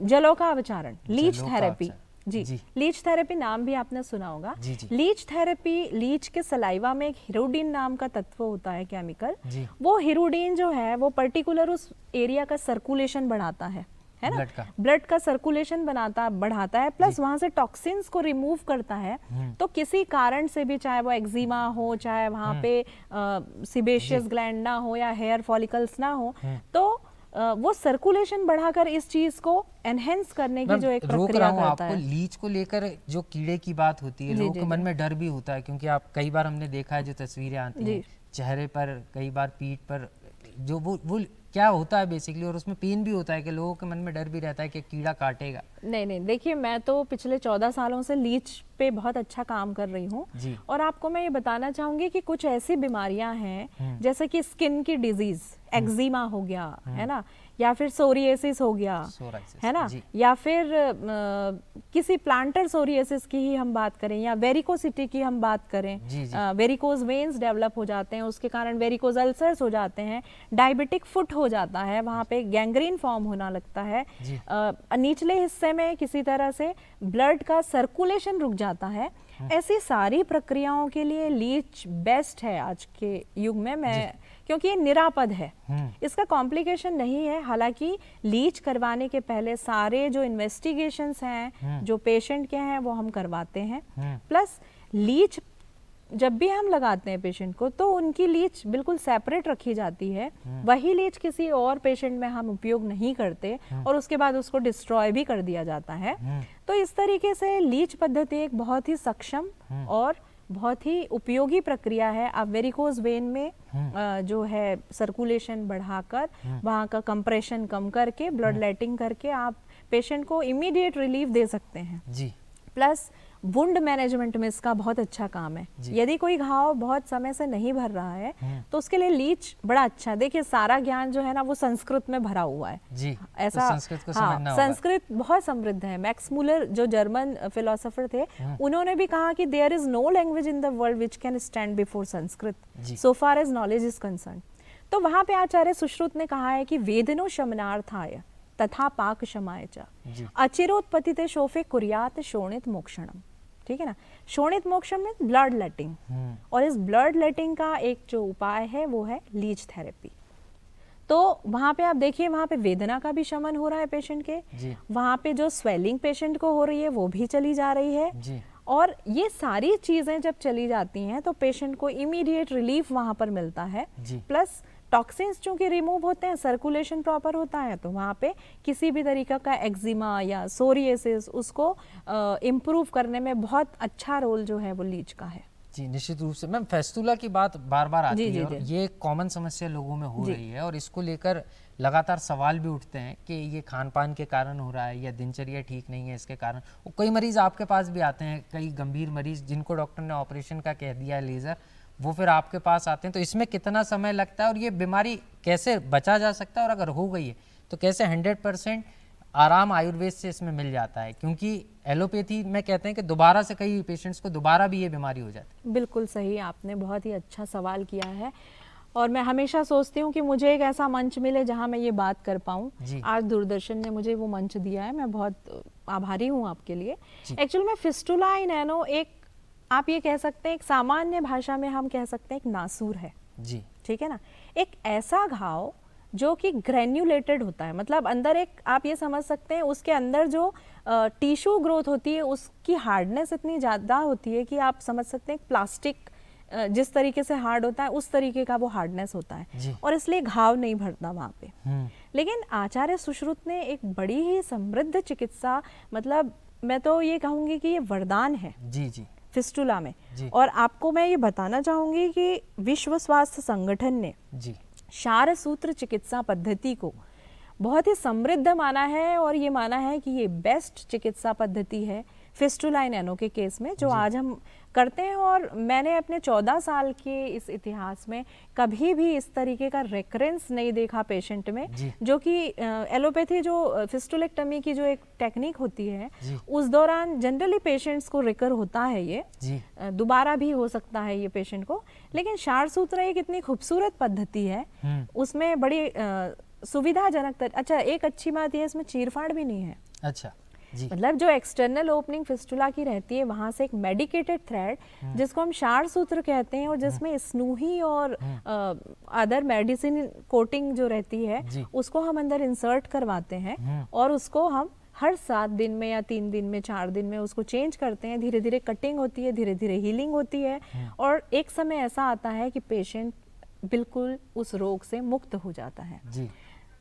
जलोकावचारण, लीच थेरेपी। जी, लीच थेरेपी नाम भी आपने सुना होगा। लीच थेरेपी, लीच के सलाइवा में एक हिरोडीन नाम का तत्व होता है, केमिकल, वो हिरोडीन जो है वो पर्टिकुलर उस एरिया का सर्कुलेशन बढ़ाता है ना, ब्लड का सर्कुलेशन बढ़ाता है, प्लस वहां से टॉक्सिन्स को रिमूव करता है। तो किसी कारण से भी, चाहे वो एक्जिमा हो, चाहे वहां पे सिबेशियस ग्लैंड ना हो या हेयर फॉलिकल्स ना हो, तो वो सर्कुलेशन बढ़ाकर इस चीज को एनहेंस करने की जो एक प्रक्रिया करता है। लीच को लेकर जो कीड़े की बात होती है, लोगों के मन में डर भी होता है, क्योंकि आप कई बार हमने देखा है जो तस्वीरें आती हैं चेहरे पर, कई बार पीठ पर, जो वो क्या होता है बेसिकली, और उसमें पेन भी होता है कि लोगों के मन में डर भी रहता है कि कीड़ा काटेगा। नहीं, देखिए, मैं तो पिछले 14 सालों से लीच पे बहुत अच्छा काम कर रही हूँ, और आपको मैं ये बताना चाहूंगी कि कुछ ऐसी बीमारियां हैं जैसे कि स्किन की डिजीज, एक्जिमा हो गया, है ना, या फिर सोरिएसिस हो गया, है ना, या फिर किसी प्लांटर सोरिएसिस की ही हम बात करें, या वेरिकोसिटी की हम बात करें, वेरिकोज वेन्स डेवलप हो जाते हैं, उसके कारण वेरिकोज अल्सर्स हो जाते हैं, डायबिटिक फुट हो जाता है, वहां पे गैंग्रीन फॉर्म होना लगता है, निचले हिस्से में किसी तरह से ब्लड का सर्कुलेशन रुक जाता है, ऐसी सारी प्रक्रियाओं के लिए लीच बेस्ट है आज के युग में। मैं क्योंकि ये निरापद है, इसका कॉम्प्लिकेशन नहीं है। हालांकि लीच करवाने के पहले सारे जो इन्वेस्टिगेशंस हैं जो पेशेंट के हैं वो हम करवाते हैं। प्लस लीच जब भी हम लगाते हैं पेशेंट को तो उनकी लीच बिल्कुल सेपरेट रखी जाती है। वही लीच किसी और पेशेंट में हम उपयोग नहीं करते और उसके बाद उसको डिस्ट्रॉय भी कर दिया जाता है। तो इस तरीके से लीच पद्धति एक बहुत ही सक्षम और बहुत ही उपयोगी प्रक्रिया है। आप वेरिकोज वेन में जो है सर्कुलेशन बढ़ाकर वहाँ का कंप्रेशन कम करके ब्लड लेटिंग करके आप पेशेंट को इमीडिएट रिलीफ दे सकते हैं जी। प्लस वुंड मैनेजमेंट में इसका बहुत अच्छा काम है। यदि कोई घाव बहुत समय से नहीं भर रहा है तो उसके लिए लीच बड़ा अच्छा है। देखिए सारा ज्ञान जो है ना वो संस्कृत में भरा हुआ है जी। ऐसा तो संस्कृत को समझना होगा। संस्कृत बहुत समृद्ध है। मैक्स मूलर जो जर्मन फिलोसोफर थे उन्होंने भी कहा कि there is no language in the world which can stand before Sanskrit so far as knowledge is concern. तो वहां पे आचार्य सुश्रुत ने कहा है कि वेदनो शमनार्थाय तथा पाक शमाय च अचिरोत्पत्तिते शोफे कुर्यात शोणित मोक्षणम। ठीक है ना, शोणित मोक्षम में ब्लड लेटिंग, और इस ब्लड लेटिंग का एक जो उपाय है वो है लीच थेरेपी। तो वहां पे आप देखिए वहां पे वेदना का भी शमन हो रहा है पेशेंट के, वहां पे जो स्वेलिंग पेशेंट को हो रही है वो भी चली जा रही है जी। और ये सारी चीजें जब चली जाती हैं तो पेशेंट को इमीडिएट रिलीफ वहां पर मिलता है। प्लस टॉक्सिन्स चूंकि रिमूव होते हैं, सर्कुलेशन प्रॉपर होता है, तो वहाँ पे किसी भी तरीका का एक्जिमा या सोरियासिस उसको इम्प्रूव करने में बहुत अच्छा रोल जो है वो लीच का है जी। निश्चित रूप से मैम फेस्टुला की बात बार बार आती है और ये एक कॉमन समस्या लोगों में हो रही है और इसको लेकर लगातार सवाल भी उठते हैं कि ये खान पान के कारण हो रहा है या दिनचर्या ठीक नहीं है इसके कारण। कई मरीज आपके पास भी आते हैं, कई गंभीर मरीज जिनको डॉक्टर ने ऑपरेशन का कह दिया है लेजर, वो फिर आपके पास आते हैं। तो इसमें कितना समय लगता है और ये बीमारी कैसे बचा जा सकता है, और अगर हो गई है तो कैसे 100% आराम आयुर्वेद से इसमें मिल जाता है? क्योंकि एलोपैथी में कहते हैं कि दोबारा से कई पेशेंट्स को दोबारा भी ये बीमारी हो जाती है। बिल्कुल सही, आपने बहुत ही अच्छा सवाल किया है और मैं हमेशा सोचती हूँ कि मुझे एक ऐसा मंच मिले जहाँ मैं ये बात कर पाऊँ। आज दूरदर्शन ने मुझे वो मंच दिया है, मैं बहुत आभारी हूँ आपके लिए। एक्चुअल में फिस्टुला इन एनो एक, आप ये कह सकते हैं एक सामान्य भाषा में हम कह सकते हैं एक नासूर है जी। ठीक है ना, एक ऐसा घाव जो कि ग्रेन्युलेटेड होता है, मतलब अंदर एक, आप ये समझ सकते हैं उसके अंदर जो टिश्यू ग्रोथ होती है उसकी हार्डनेस इतनी ज़्यादा होती है कि आप समझ सकते हैं प्लास्टिक जिस तरीके से हार्ड होता है उस तरीके का वो हार्डनेस होता है और इसलिए घाव नहीं भरता वहाँ पे। लेकिन आचार्य सुश्रुत ने एक बड़ी ही समृद्ध चिकित्सा, मतलब मैं तो ये कहूँगी कि ये वरदान है जी जी फिस्टुला में। और आपको मैं ये बताना चाहूंगी कि विश्व स्वास्थ्य संगठन ने क्षार सूत्र चिकित्सा पद्धति को बहुत ही समृद्ध माना है और ये माना है कि ये बेस्ट चिकित्सा पद्धति है फिस्टुला इन एनो के केस में जो आज हम करते हैं। और मैंने अपने 14 साल के इस इतिहास में कभी भी इस तरीके का रेकरेंस नहीं देखा पेशेंट में, जो कि एलोपैथी जो फिस्टुलेक्टमी की जो एक टेक्निक होती है उस दौरान जनरली पेशेंट्स को रिकर होता है, ये दोबारा भी हो सकता है ये पेशेंट को। लेकिन क्षार सूत्र एक इतनी खूबसूरत पद्धति है, उसमें बड़ी सुविधाजनक अच्छा, एक अच्छी बात यह इसमें चीरफाड़ भी नहीं है। अच्छा जी। मतलब जो एक्सटर्नल ओपनिंग फिस्टुला की रहती है वहां से एक मेडिकेटेड थ्रेड जिसको हम क्षार सूत्र कहते हैं और जिसमें स्नूही और अदर मेडिसिन कोटिंग जो रहती है उसको हम अंदर इंसर्ट करवाते हैं और उसको हम हर 7 दिन में या 3 दिन में 4 दिन में उसको चेंज करते हैं। धीरे धीरे कटिंग होती है, धीरे धीरे हीलिंग होती है और एक समय ऐसा आता है कि पेशेंट बिल्कुल उस रोग से मुक्त हो जाता है जी।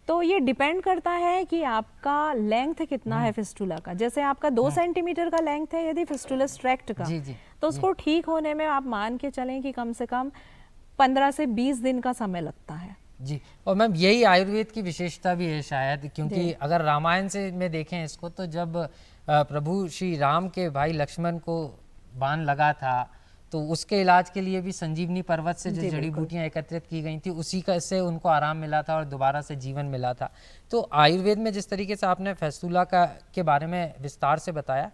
तो ये डिपेंड करता है कि आपका लेंथ कितना है फिस्टुला का। जैसे आपका 2 सेंटीमीटर का लेंथ है यदि फिस्टुलस ट्रैक्ट का तो उसको ठीक होने में आप मान के चलें कि कम से कम 15 से 20 दिन का समय लगता है जी। और मैम यही आयुर्वेद की विशेषता भी है शायद, क्योंकि अगर रामायण से में देखें इसको तो जब प्रभु श्री राम के भाई लक्ष्मण को बाण लगा था तो उसके इलाज के लिए भी संजीवनी पर्वत से जो जड़ी बूटियां एकत्रित की गई थी उसी का से उनको आराम मिला था और दोबारा से जीवन मिला था। तो आयुर्वेद में जिस तरीके से आपने फिस्टुला का के बारे में विस्तार से बताया,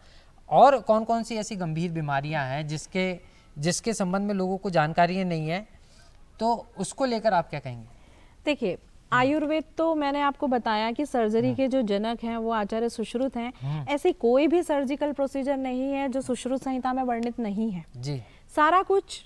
और कौन कौन सी ऐसी गंभीर बीमारियां हैं जिसके संबंध में लोगों को जानकारी नहीं है, तो उसको लेकर आप क्या कहेंगे? देखिए, आयुर्वेद तो मैंने आपको बताया कि सर्जरी के जो जनक हैं वो आचार्य सुश्रुत हैं। ऐसी कोई भी सर्जिकल प्रोसीजर नहीं है जो सुश्रुत संहिता में वर्णित नहीं है जी। सारा कुछ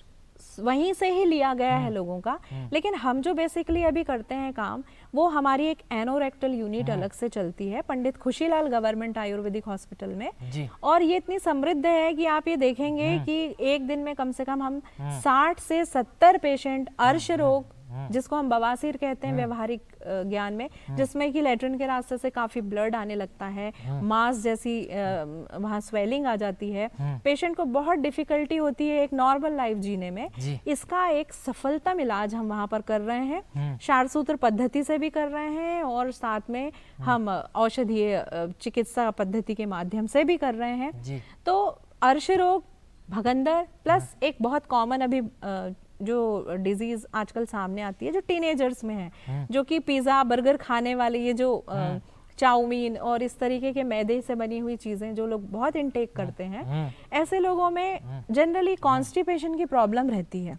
वहीं से ही लिया गया है लोगों का। लेकिन हम जो बेसिकली अभी करते हैं काम, वो हमारी एक एनोरेक्टल यूनिट अलग से चलती है पंडित खुशीलाल गवर्नमेंट आयुर्वेदिक हॉस्पिटल में जी। और ये इतनी समृद्ध है कि आप ये देखेंगे कि एक दिन में कम से कम हम 60 से 70 पेशेंट अर्श रोग, जिसको हम बवासीर कहते हैं व्यवहारिक ज्ञान में, जिसमें कि लेट्रिन के रास्ते से काफी ब्लड आने लगता है, मांस जैसी वहाँ स्वेलिंग आ जाती है, पेशेंट को बहुत डिफिकल्टी होती है एक नॉर्मल लाइफ जीने में। इसका एक सफलतम इलाज हम वहाँ पर कर रहे हैं, शारसूत्र पद्धति से भी कर रहे हैं और साथ में हम औषधीय चिकित्सा पद्धति के माध्यम से भी कर रहे हैं। तो अर्श रोग, भगंदर प्लस एक बहुत कॉमन अभी जो डिजीज आजकल सामने आती है जो टीनेजर्स में है, जो कि पिज्जा बर्गर खाने वाले, ये जो चाउमीन और इस तरीके के मैदे से बनी हुई चीजें जो लोग बहुत इनटेक करते हैं, ऐसे लोगों में जनरली कॉन्स्टिपेशन की प्रॉब्लम रहती है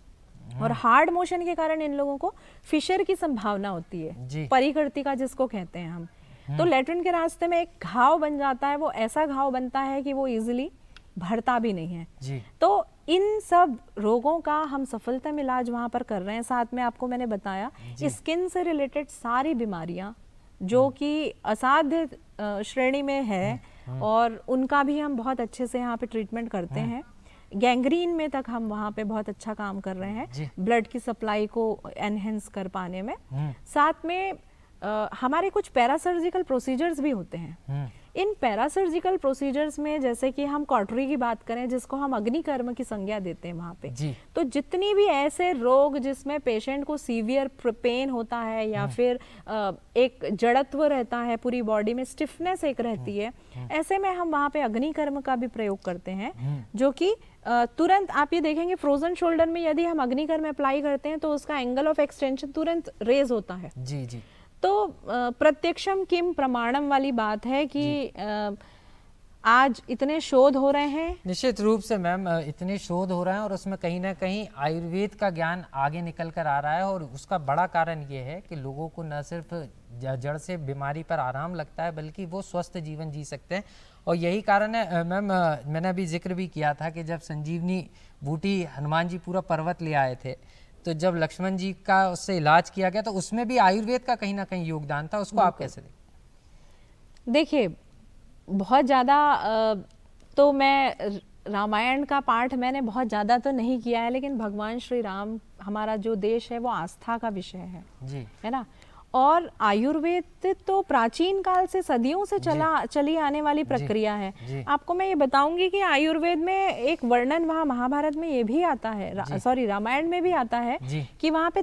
और हार्ड मोशन के कारण इन लोगों को फिशर की संभावना होती है, परिकर्तिका जिसको कहते हैं हम। तो लेट्रिन के रास्ते में एक घाव बन जाता है, वो ऐसा घाव बनता है कि वो इजिली भरता भी नहीं है जी। तो इन सब रोगों का हम सफलतम इलाज वहाँ पर कर रहे हैं। साथ में आपको मैंने बताया स्किन से रिलेटेड सारी बीमारियां जो कि असाध्य श्रेणी में है और उनका भी हम बहुत अच्छे से यहाँ पे ट्रीटमेंट करते हैं। गैंग्रीन में तक हम वहाँ पे बहुत अच्छा काम कर रहे हैं ब्लड की सप्लाई को एनहेंस कर पाने में। साथ में हमारे कुछ पैरासर्जिकल प्रोसीजर्स भी होते हैं। इन पैरासर्जिकल प्रोसीजर्स में जैसे कि हम कॉटरी की बात करें, जिसको हम अग्निकर्म की संज्ञा देते हैं वहाँ पे, तो जितनी भी ऐसे रोग जिसमें पेशेंट को सीवियर पेन होता है या फिर एक जड़त्व रहता है, पूरी बॉडी में स्टिफनेस एक रहती है, ऐसे में हम वहाँ पे अग्निकर्म का भी प्रयोग करते हैं, जो कि तुरंत आप ये देखेंगे फ्रोजन शोल्डर में यदि हम अग्निकर्म अप्लाई करते हैं तो उसका एंगल ऑफ एक्सटेंशन तुरंत रेज होता है। जी जी। तो प्रत्यक्षम किम प्रमाणम वाली बात है कि आज इतने शोध हो रहे हैं। निश्चित रूप से मैम, इतने शोध हो रहे हैं और उसमें कहीं ना कहीं आयुर्वेद का ज्ञान आगे निकल कर आ रहा है और उसका बड़ा कारण ये है कि लोगों को न सिर्फ जड़ से बीमारी पर आराम लगता है बल्कि वो स्वस्थ जीवन जी सकते हैं। और यही कारण है मैम, मैंने अभी जिक्र भी किया था कि जब संजीवनी बूटी हनुमान जी पूरा पर्वत ले आए थे, तो जब लक्ष्मण जी का उससे इलाज किया गया तो उसमें भी आयुर्वेद का कहीं ना कहीं योगदान था। उसको आप कैसे देखिए, बहुत ज़्यादा तो मैं रामायण का पाठ मैंने बहुत ज़्यादा तो नहीं किया है, लेकिन भगवान श्री राम, हमारा जो देश है वो आस्था का विषय है जी, है ना। और आयुर्वेद तो प्राचीन काल से सदियों से चली आने वाली प्रक्रिया है। आपको मैं ये बताऊंगी कि आयुर्वेद में एक वर्णन वहाँ महाभारत में ये भी आता है, सॉरी रामायण में भी आता है कि वहाँ पे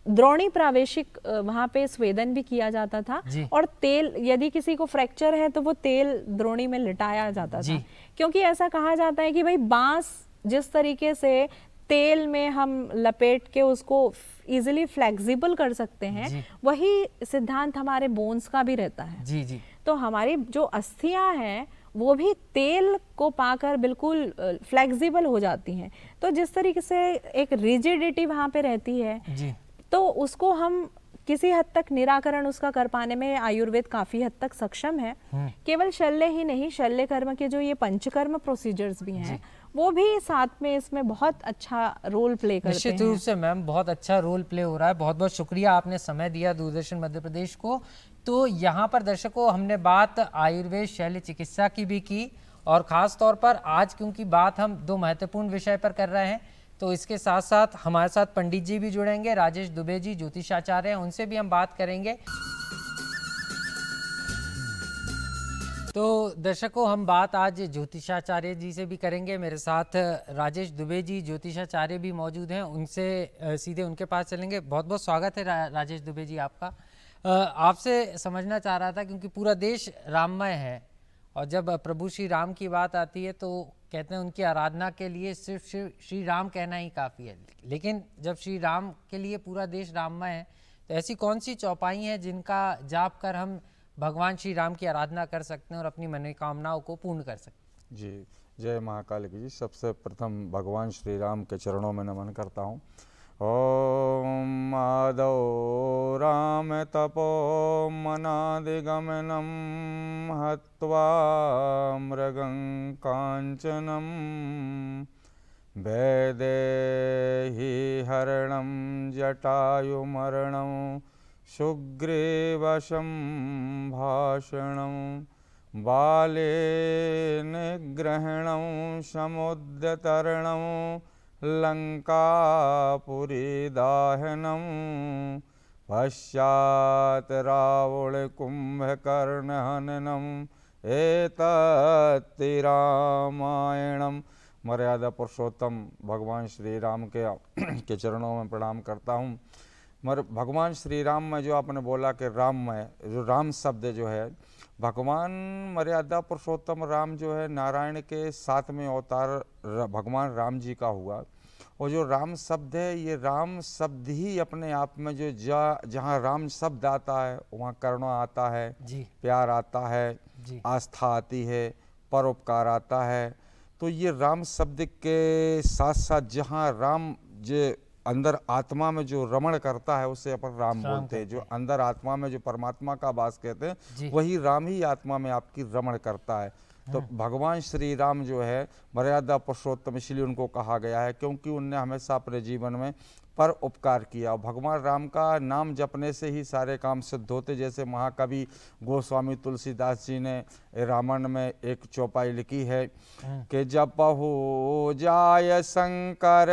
द्रोणी प्रावेशिक वहाँ पे स्वेदन भी किया जाता था और तेल, यदि किसी को फ्रैक्चर है तो वो तेल द्रोणी में लिटाया जाता था, क्योंकि ऐसा कहा जाता है कि भाई बांस जिस तरीके से तेल में हम लपेट के उसको इजीली फ्लेक्सिबल कर सकते हैं, वही सिद्धांत हमारे बोन्स का भी रहता है जी जी। तो हमारी जो अस्थियां हैं वो भी तेल को पाकर बिल्कुल फ्लेक्सिबल हो जाती हैं। तो जिस तरीके से एक रिजिडिटी वहां पे रहती है जी, तो उसको हम किसी हद तक निराकरण उसका कर पाने में आयुर्वेद काफी हद तक सक्षम है। केवल शल्य ही नहीं, शल्य कर्म के जो ये पंचकर्म प्रोसीजर्स भी हैं वो भी साथ में इसमें बहुत अच्छा रोल प्ले करते हैं। निश्चित रूप से मैम, बहुत अच्छा रोल प्ले हो रहा है। बहुत बहुत शुक्रिया, आपने समय दिया दूरदर्शन मध्य प्रदेश को। तो यहाँ पर दर्शकों, हमने बात आयुर्वेद शल्य चिकित्सा की भी की और ख़ास तौर पर आज क्योंकि बात हम दो महत्वपूर्ण विषय पर कर रहे हैं, तो इसके साथ साथ हमारे साथ पंडित जी भी जुड़ेंगे, राजेश दुबे जी ज्योतिषाचार्य हैं, उनसे भी हम बात करेंगे। तो दर्शकों, हम बात आज ज्योतिषाचार्य जी से भी करेंगे। मेरे साथ राजेश दुबे जी ज्योतिषाचार्य भी मौजूद हैं, उनसे सीधे उनके पास चलेंगे। बहुत बहुत स्वागत है राजेश दुबे जी आपका। आपसे समझना चाह रहा था, क्योंकि पूरा देश राममय है और जब प्रभु श्री राम की बात आती है तो कहते हैं उनकी आराधना के लिए सिर्फ श्री राम कहना ही काफ़ी है, लेकिन जब श्री राम के लिए पूरा देश राममय है तो ऐसी कौन सी चौपाई हैं जिनका जाप कर हम भगवान श्री राम की आराधना कर सकते हैं और अपनी मनोकामनाओं को पूर्ण कर सकते हैं? जी, जय महाकाल की जी। सबसे प्रथम भगवान श्री राम के चरणों में नमन करता हूँ। ॐ आदौ राम तपो मनादिगमनं हत्वा मृगं काञ्चनं वैदेही हरणं जटायुमरणं सुग्रीवशं भाषणं बालेन ग्रहणं समुद्रतरणं लङ्कापुरीदाहनं पश्चात् रावणकुम्भकर्णहननम् एतत्ति रामायणम। मर्यादा पुरुषोत्तम भगवान श्री राम के चरणों में प्रणाम करता हूँ। भगवान श्री राम में जो आपने बोला कि राम में जो राम शब्द जो है, भगवान मर्यादा पुरुषोत्तम राम जो है नारायण के 7वें अवतार भगवान राम जी का हुआ। और जो राम शब्द है, ये राम शब्द ही अपने आप में जो जहाँ राम शब्द आता है वहाँ करुणा आता है जी, प्यार प्यार आता है जी, आस्था आती है, परोपकार आता है। तो ये राम शब्द के साथ साथ जहाँ राम जो अंदर आत्मा में जो रमण करता है उसे अपन राम बोलते हैं। जो अंदर आत्मा में जो परमात्मा का वास कहते हैं वही राम ही आत्मा में आपकी रमण करता है। तो भगवान श्री राम जो है मर्यादा पुरुषोत्तम इसलिए उनको कहा गया है क्योंकि उनने हमेशा अपने जीवन में पर उपकार किया। भगवान राम का नाम जपने से ही सारे काम सिद्ध होते। जैसे महाकवि गोस्वामी तुलसीदास जी ने रामायण में एक चौपाई लिखी है कि जपहु जाय शंकर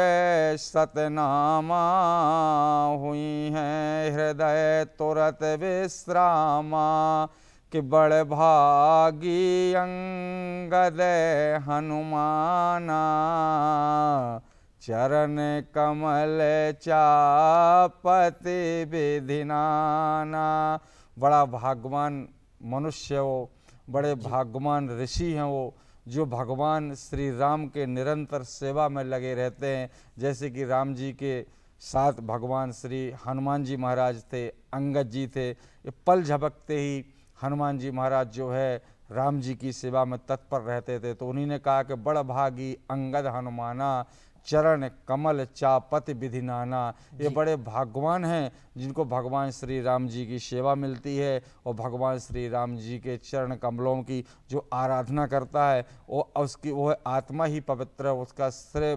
सतनामा, हुई है हृदय तुरत विश्रामा, कि बड़ भागी अंगद हनुमाना, चरण कमल चापति विधिनाना। बड़ा भाग्यवान मनुष्य हो, बड़े भाग्यवान ऋषि हैं वो, जो भगवान श्री राम के निरंतर सेवा में लगे रहते हैं। जैसे कि राम जी के साथ भगवान श्री हनुमान जी महाराज थे, अंगद जी थे। ये पल झपकते ही हनुमान जी महाराज जो है राम जी की सेवा में तत्पर रहते थे। तो उन्हीं ने कहा कि बड़ भागी अंगद हनुमाना, चरण कमल चापति विधिनाना। ये बड़े भाग्यवान हैं जिनको भगवान श्री राम जी की सेवा मिलती है और भगवान श्री राम जी के चरण कमलों की जो आराधना करता है वो आत्मा ही पवित्र है। उसका श्रेय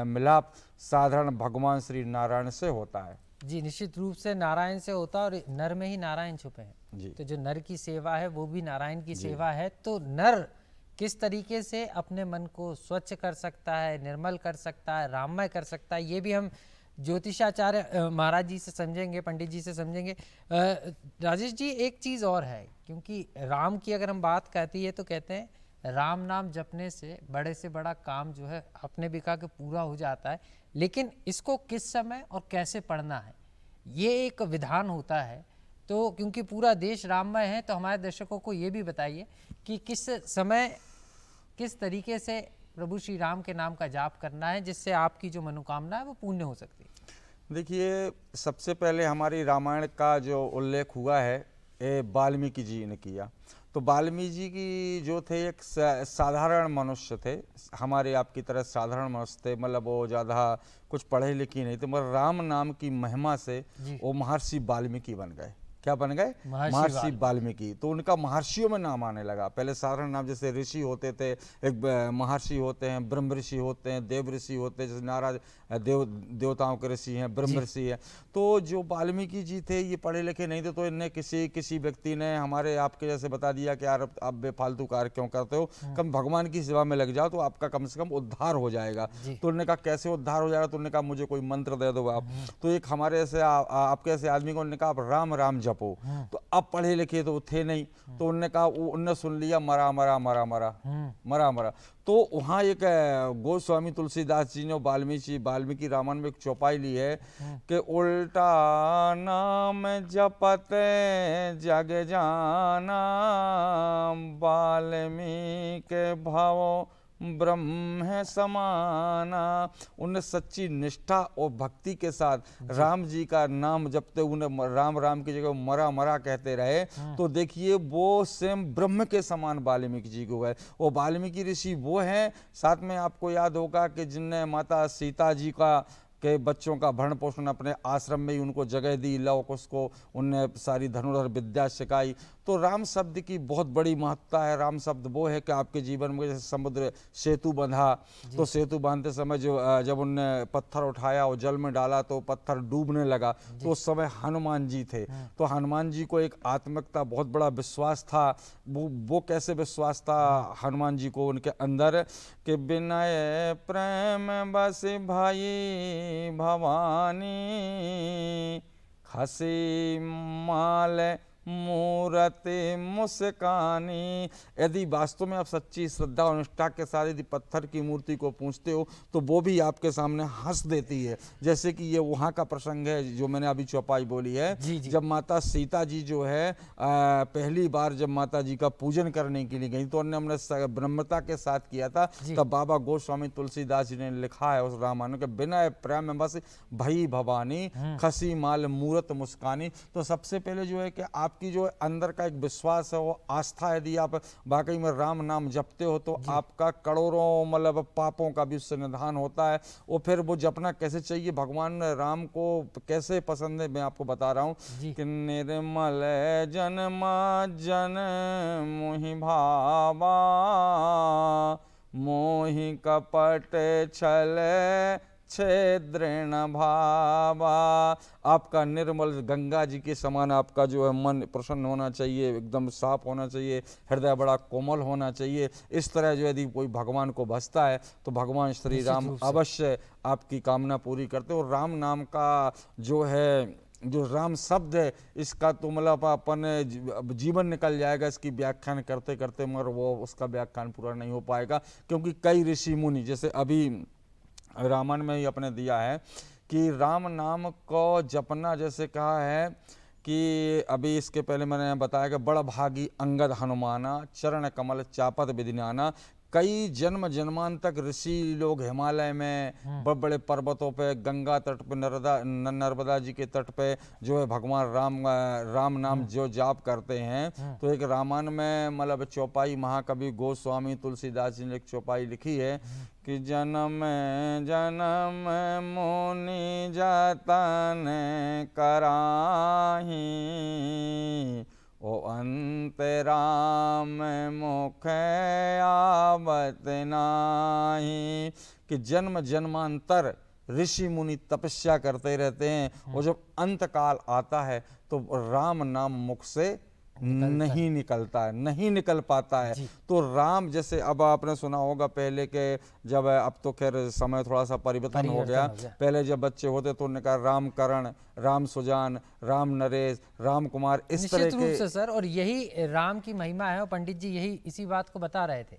मिलाप साधारण भगवान श्री नारायण से होता है। जी, निश्चित रूप से नारायण से होता है और नर में ही नारायण छुपे हैं जी। तो जो नर की सेवा है वो भी नारायण की सेवा है। तो नर किस तरीके से अपने मन को स्वच्छ कर सकता है, निर्मल कर सकता है, राममय कर सकता है, ये भी हम ज्योतिषाचार्य महाराज जी से समझेंगे, पंडित जी से समझेंगे। राजेश जी, एक चीज़ और है, क्योंकि राम की अगर हम बात कहती है तो कहते हैं राम नाम जपने से बड़ा काम जो है आपने भी कहा कि पूरा हो जाता है, लेकिन इसको किस समय और कैसे पढ़ना है ये एक विधान होता है। तो क्योंकि पूरा देश राममय है तो हमारे दर्शकों को ये भी बताइए कि किस समय किस तरीके से प्रभु श्री राम के नाम का जाप करना है जिससे आपकी जो मनोकामना है वो पूर्ण हो सकती है। देखिए, सबसे पहले हमारी रामायण का जो उल्लेख हुआ है ये वाल्मीकि जी ने किया। तो वाल्मीकि जी की जो थे एक साधारण मनुष्य थे, हमारे आपकी तरह साधारण मनुष्य थे। मतलब वो ज़्यादा कुछ पढ़े लिखे नहीं थे, मगर राम नाम की महिमा से वो महर्षि वाल्मीकि बन गए। क्या बन गए? महर्षि वाल्मीकि। तो उनका महर्षियों में नाम आने लगा। पहले साधारण नाम, जैसे ऋषि होते थे, एक महर्षि होते हैं, ब्रह्म ऋषि होते हैं, देव ऋषि होते हैं, जैसे नाराज देवताओं के ऋषि हैं, ब्रह्म ऋषि हैं। तो जो वाल्मीकि जी थे ये पढ़े लिखे नहीं थे, तो इन्हें किसी व्यक्ति ने हमारे आपके जैसे बता दिया कि यार आप बेफालतू कार्य क्यों करते हो, कम भगवान की सेवा में लग जाओ तो आपका कम से कम उद्धार हो जाएगा। तो उन्होंने कहा कैसे उद्धार हो जाएगा? तो उन्होंने कहा मुझे कोई मंत्र दे दो आप। तो एक हमारे ऐसे आपके ऐसे आदमी को उन्होंने कहा आप राम राम जपो। तो अब पढ़े लिखे तो थे नहीं, तो उन्होंने कहा उनने सुन लिया मरा मरा मरा मरा मरा मरा। तो वहाँ एक गोस्वामी तुलसीदास जी ने वाल्मीकि रामायण में एक चौपाई ली है कि उल्टा नाम जपते जग जाना, वाल्मीकि भावो ब्रह्म है समाना। उन्हें सच्ची निष्ठा और भक्ति के साथ राम जी का नाम जपते उन्हें राम राम की जगह मरा मरा कहते रहे। तो देखिए वो स्वयं ब्रह्म के समान वाल्मीकि जी को गए। वो वाल्मीकि ऋषि वो हैं, साथ में आपको याद होगा कि जिनने माता सीता जी का कि बच्चों का भरण पोषण अपने आश्रम में ही उनको जगह दी, लौक उसको उनने सारी धनुर्धर विद्या सिखाई। तो राम शब्द की बहुत बड़ी महत्ता है। राम शब्द वो है कि आपके जीवन में जैसे समुद्र सेतु बंधा, तो सेतु बांधते समय जो जब उनने पत्थर उठाया और जल में डाला तो पत्थर डूबने लगा, तो उस समय हनुमान जी थे। तो हनुमान जी को एक आत्मिकता, बहुत बड़ा विश्वास था। वो कैसे विश्वास था हनुमान जी को उनके अंदर कि विनय प्रेम बस भाई भवानी, हसी माल मूरति मुस्कानी। यदि वास्तव में आप सच्ची श्रद्धा और निष्ठा के साथ यदि पत्थर की मूर्ति को पूछते हो तो वो भी आपके सामने हंस देती है। जैसे कि ये वहाँ का प्रसंग है जो मैंने अभी चौपाई बोली है, जब माता सीता जी जो है पहली बार जब माता जी का पूजन करने के लिए गई तो हमने ब्रह्मता के साथ किया था। तब बाबा गोस्वामी तुलसीदास जी ने लिखा है उस रामायण के, बिना प्रेम में बस भई भवानी, खसी माल मूरत मुस्कानी। तो सबसे पहले जो है कि आपकी जो अंदर का एक विश्वास है, वो आस्था है, यदि आप वाकई में राम नाम जपते हो तो आपका करोड़ों मतलब पापों का भी उससे निधान होता है। और फिर वो जपना कैसे चाहिए, भगवान राम को कैसे पसंद है मैं आपको बता रहा हूँ कि निर्मल जन्मा जन मोहि भावा, मोहि कपट छल छेद्रण भावा। आपका निर्मल गंगा जी के समान आपका जो है मन प्रसन्न होना चाहिए, एकदम साफ होना चाहिए, हृदय बड़ा कोमल होना चाहिए। इस तरह जो यदि कोई भगवान को भजता है तो भगवान श्री राम अवश्य आपकी कामना पूरी करते हो। राम नाम का जो है, जो राम शब्द है, इसका तो मतलब अपन जीवन निकल जाएगा इसकी व्याख्यान करते करते, मगर वो उसका व्याख्यान पूरा नहीं हो पाएगा। क्योंकि कई ऋषि मुनि, जैसे अभी रामायण में ही अपने दिया है कि राम नाम को जपना, जैसे कहा है कि अभी इसके पहले मैंने बताया कि बड़ भागी अंगद हनुमाना, चरण कमल चापत विधिनाना। कई जन्म जन्मांतक ऋषि लोग हिमालय में बड़े बड़े पर्वतों पे, गंगा तट पे, नर्मदा जी के तट पे जो है भगवान राम नाम जो जाप करते हैं। तो एक रामायण में मतलब चौपाई महाकवि गोस्वामी तुलसीदास जी ने एक चौपाई लिखी है कि जन्म जन्म मुनि जतन कराही, ओ अंत राम मुख आवत नाही। कि जन्म जन्मांतर ऋषि मुनि तपस्या करते रहते हैं और जब अंत काल आता है तो राम नाम मुख से नहीं निकलता है, नहीं निकल पाता है। तो राम, जैसे अब आपने सुना होगा पहले के, जब अब तो खैर समय थोड़ा सा परिवर्तन हो गया, पहले जब बच्चे होते तो उन्होंने कहा राम करण, राम सुजान, राम नरेश, राम कुमार, इस तरह के। रूप से सर, और यही राम की महिमा है। और पंडित जी यही इसी बात को बता रहे थे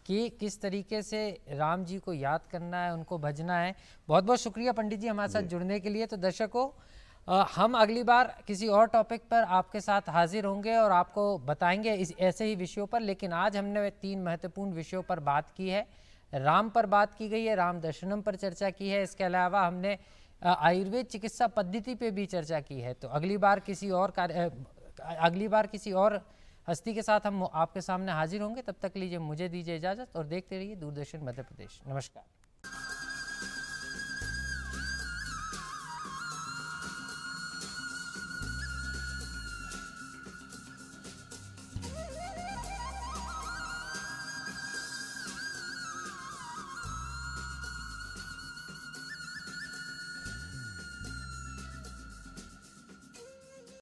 कि किस तरीके से राम जी को याद करना है, उनको भजना है। बहुत बहुत शुक्रिया पंडित जी हमारे साथ जुड़ने के लिए। तो दर्शकों, हम अगली बार किसी और टॉपिक पर आपके साथ हाजिर होंगे और आपको बताएंगे इस ऐसे ही विषयों पर। लेकिन आज हमने 3 महत्वपूर्ण विषयों पर बात की है। राम पर बात की गई है, राम दर्शनम पर चर्चा की है। इसके अलावा हमने आयुर्वेद चिकित्सा पद्धति पे भी चर्चा की है। तो अगली बार किसी और हस्ती के साथ हम आपके सामने हाजिर होंगे। तब तक लीजिए मुझे दीजिए इजाज़त और देखते रहिए दूरदर्शन मध्य प्रदेश। नमस्कार।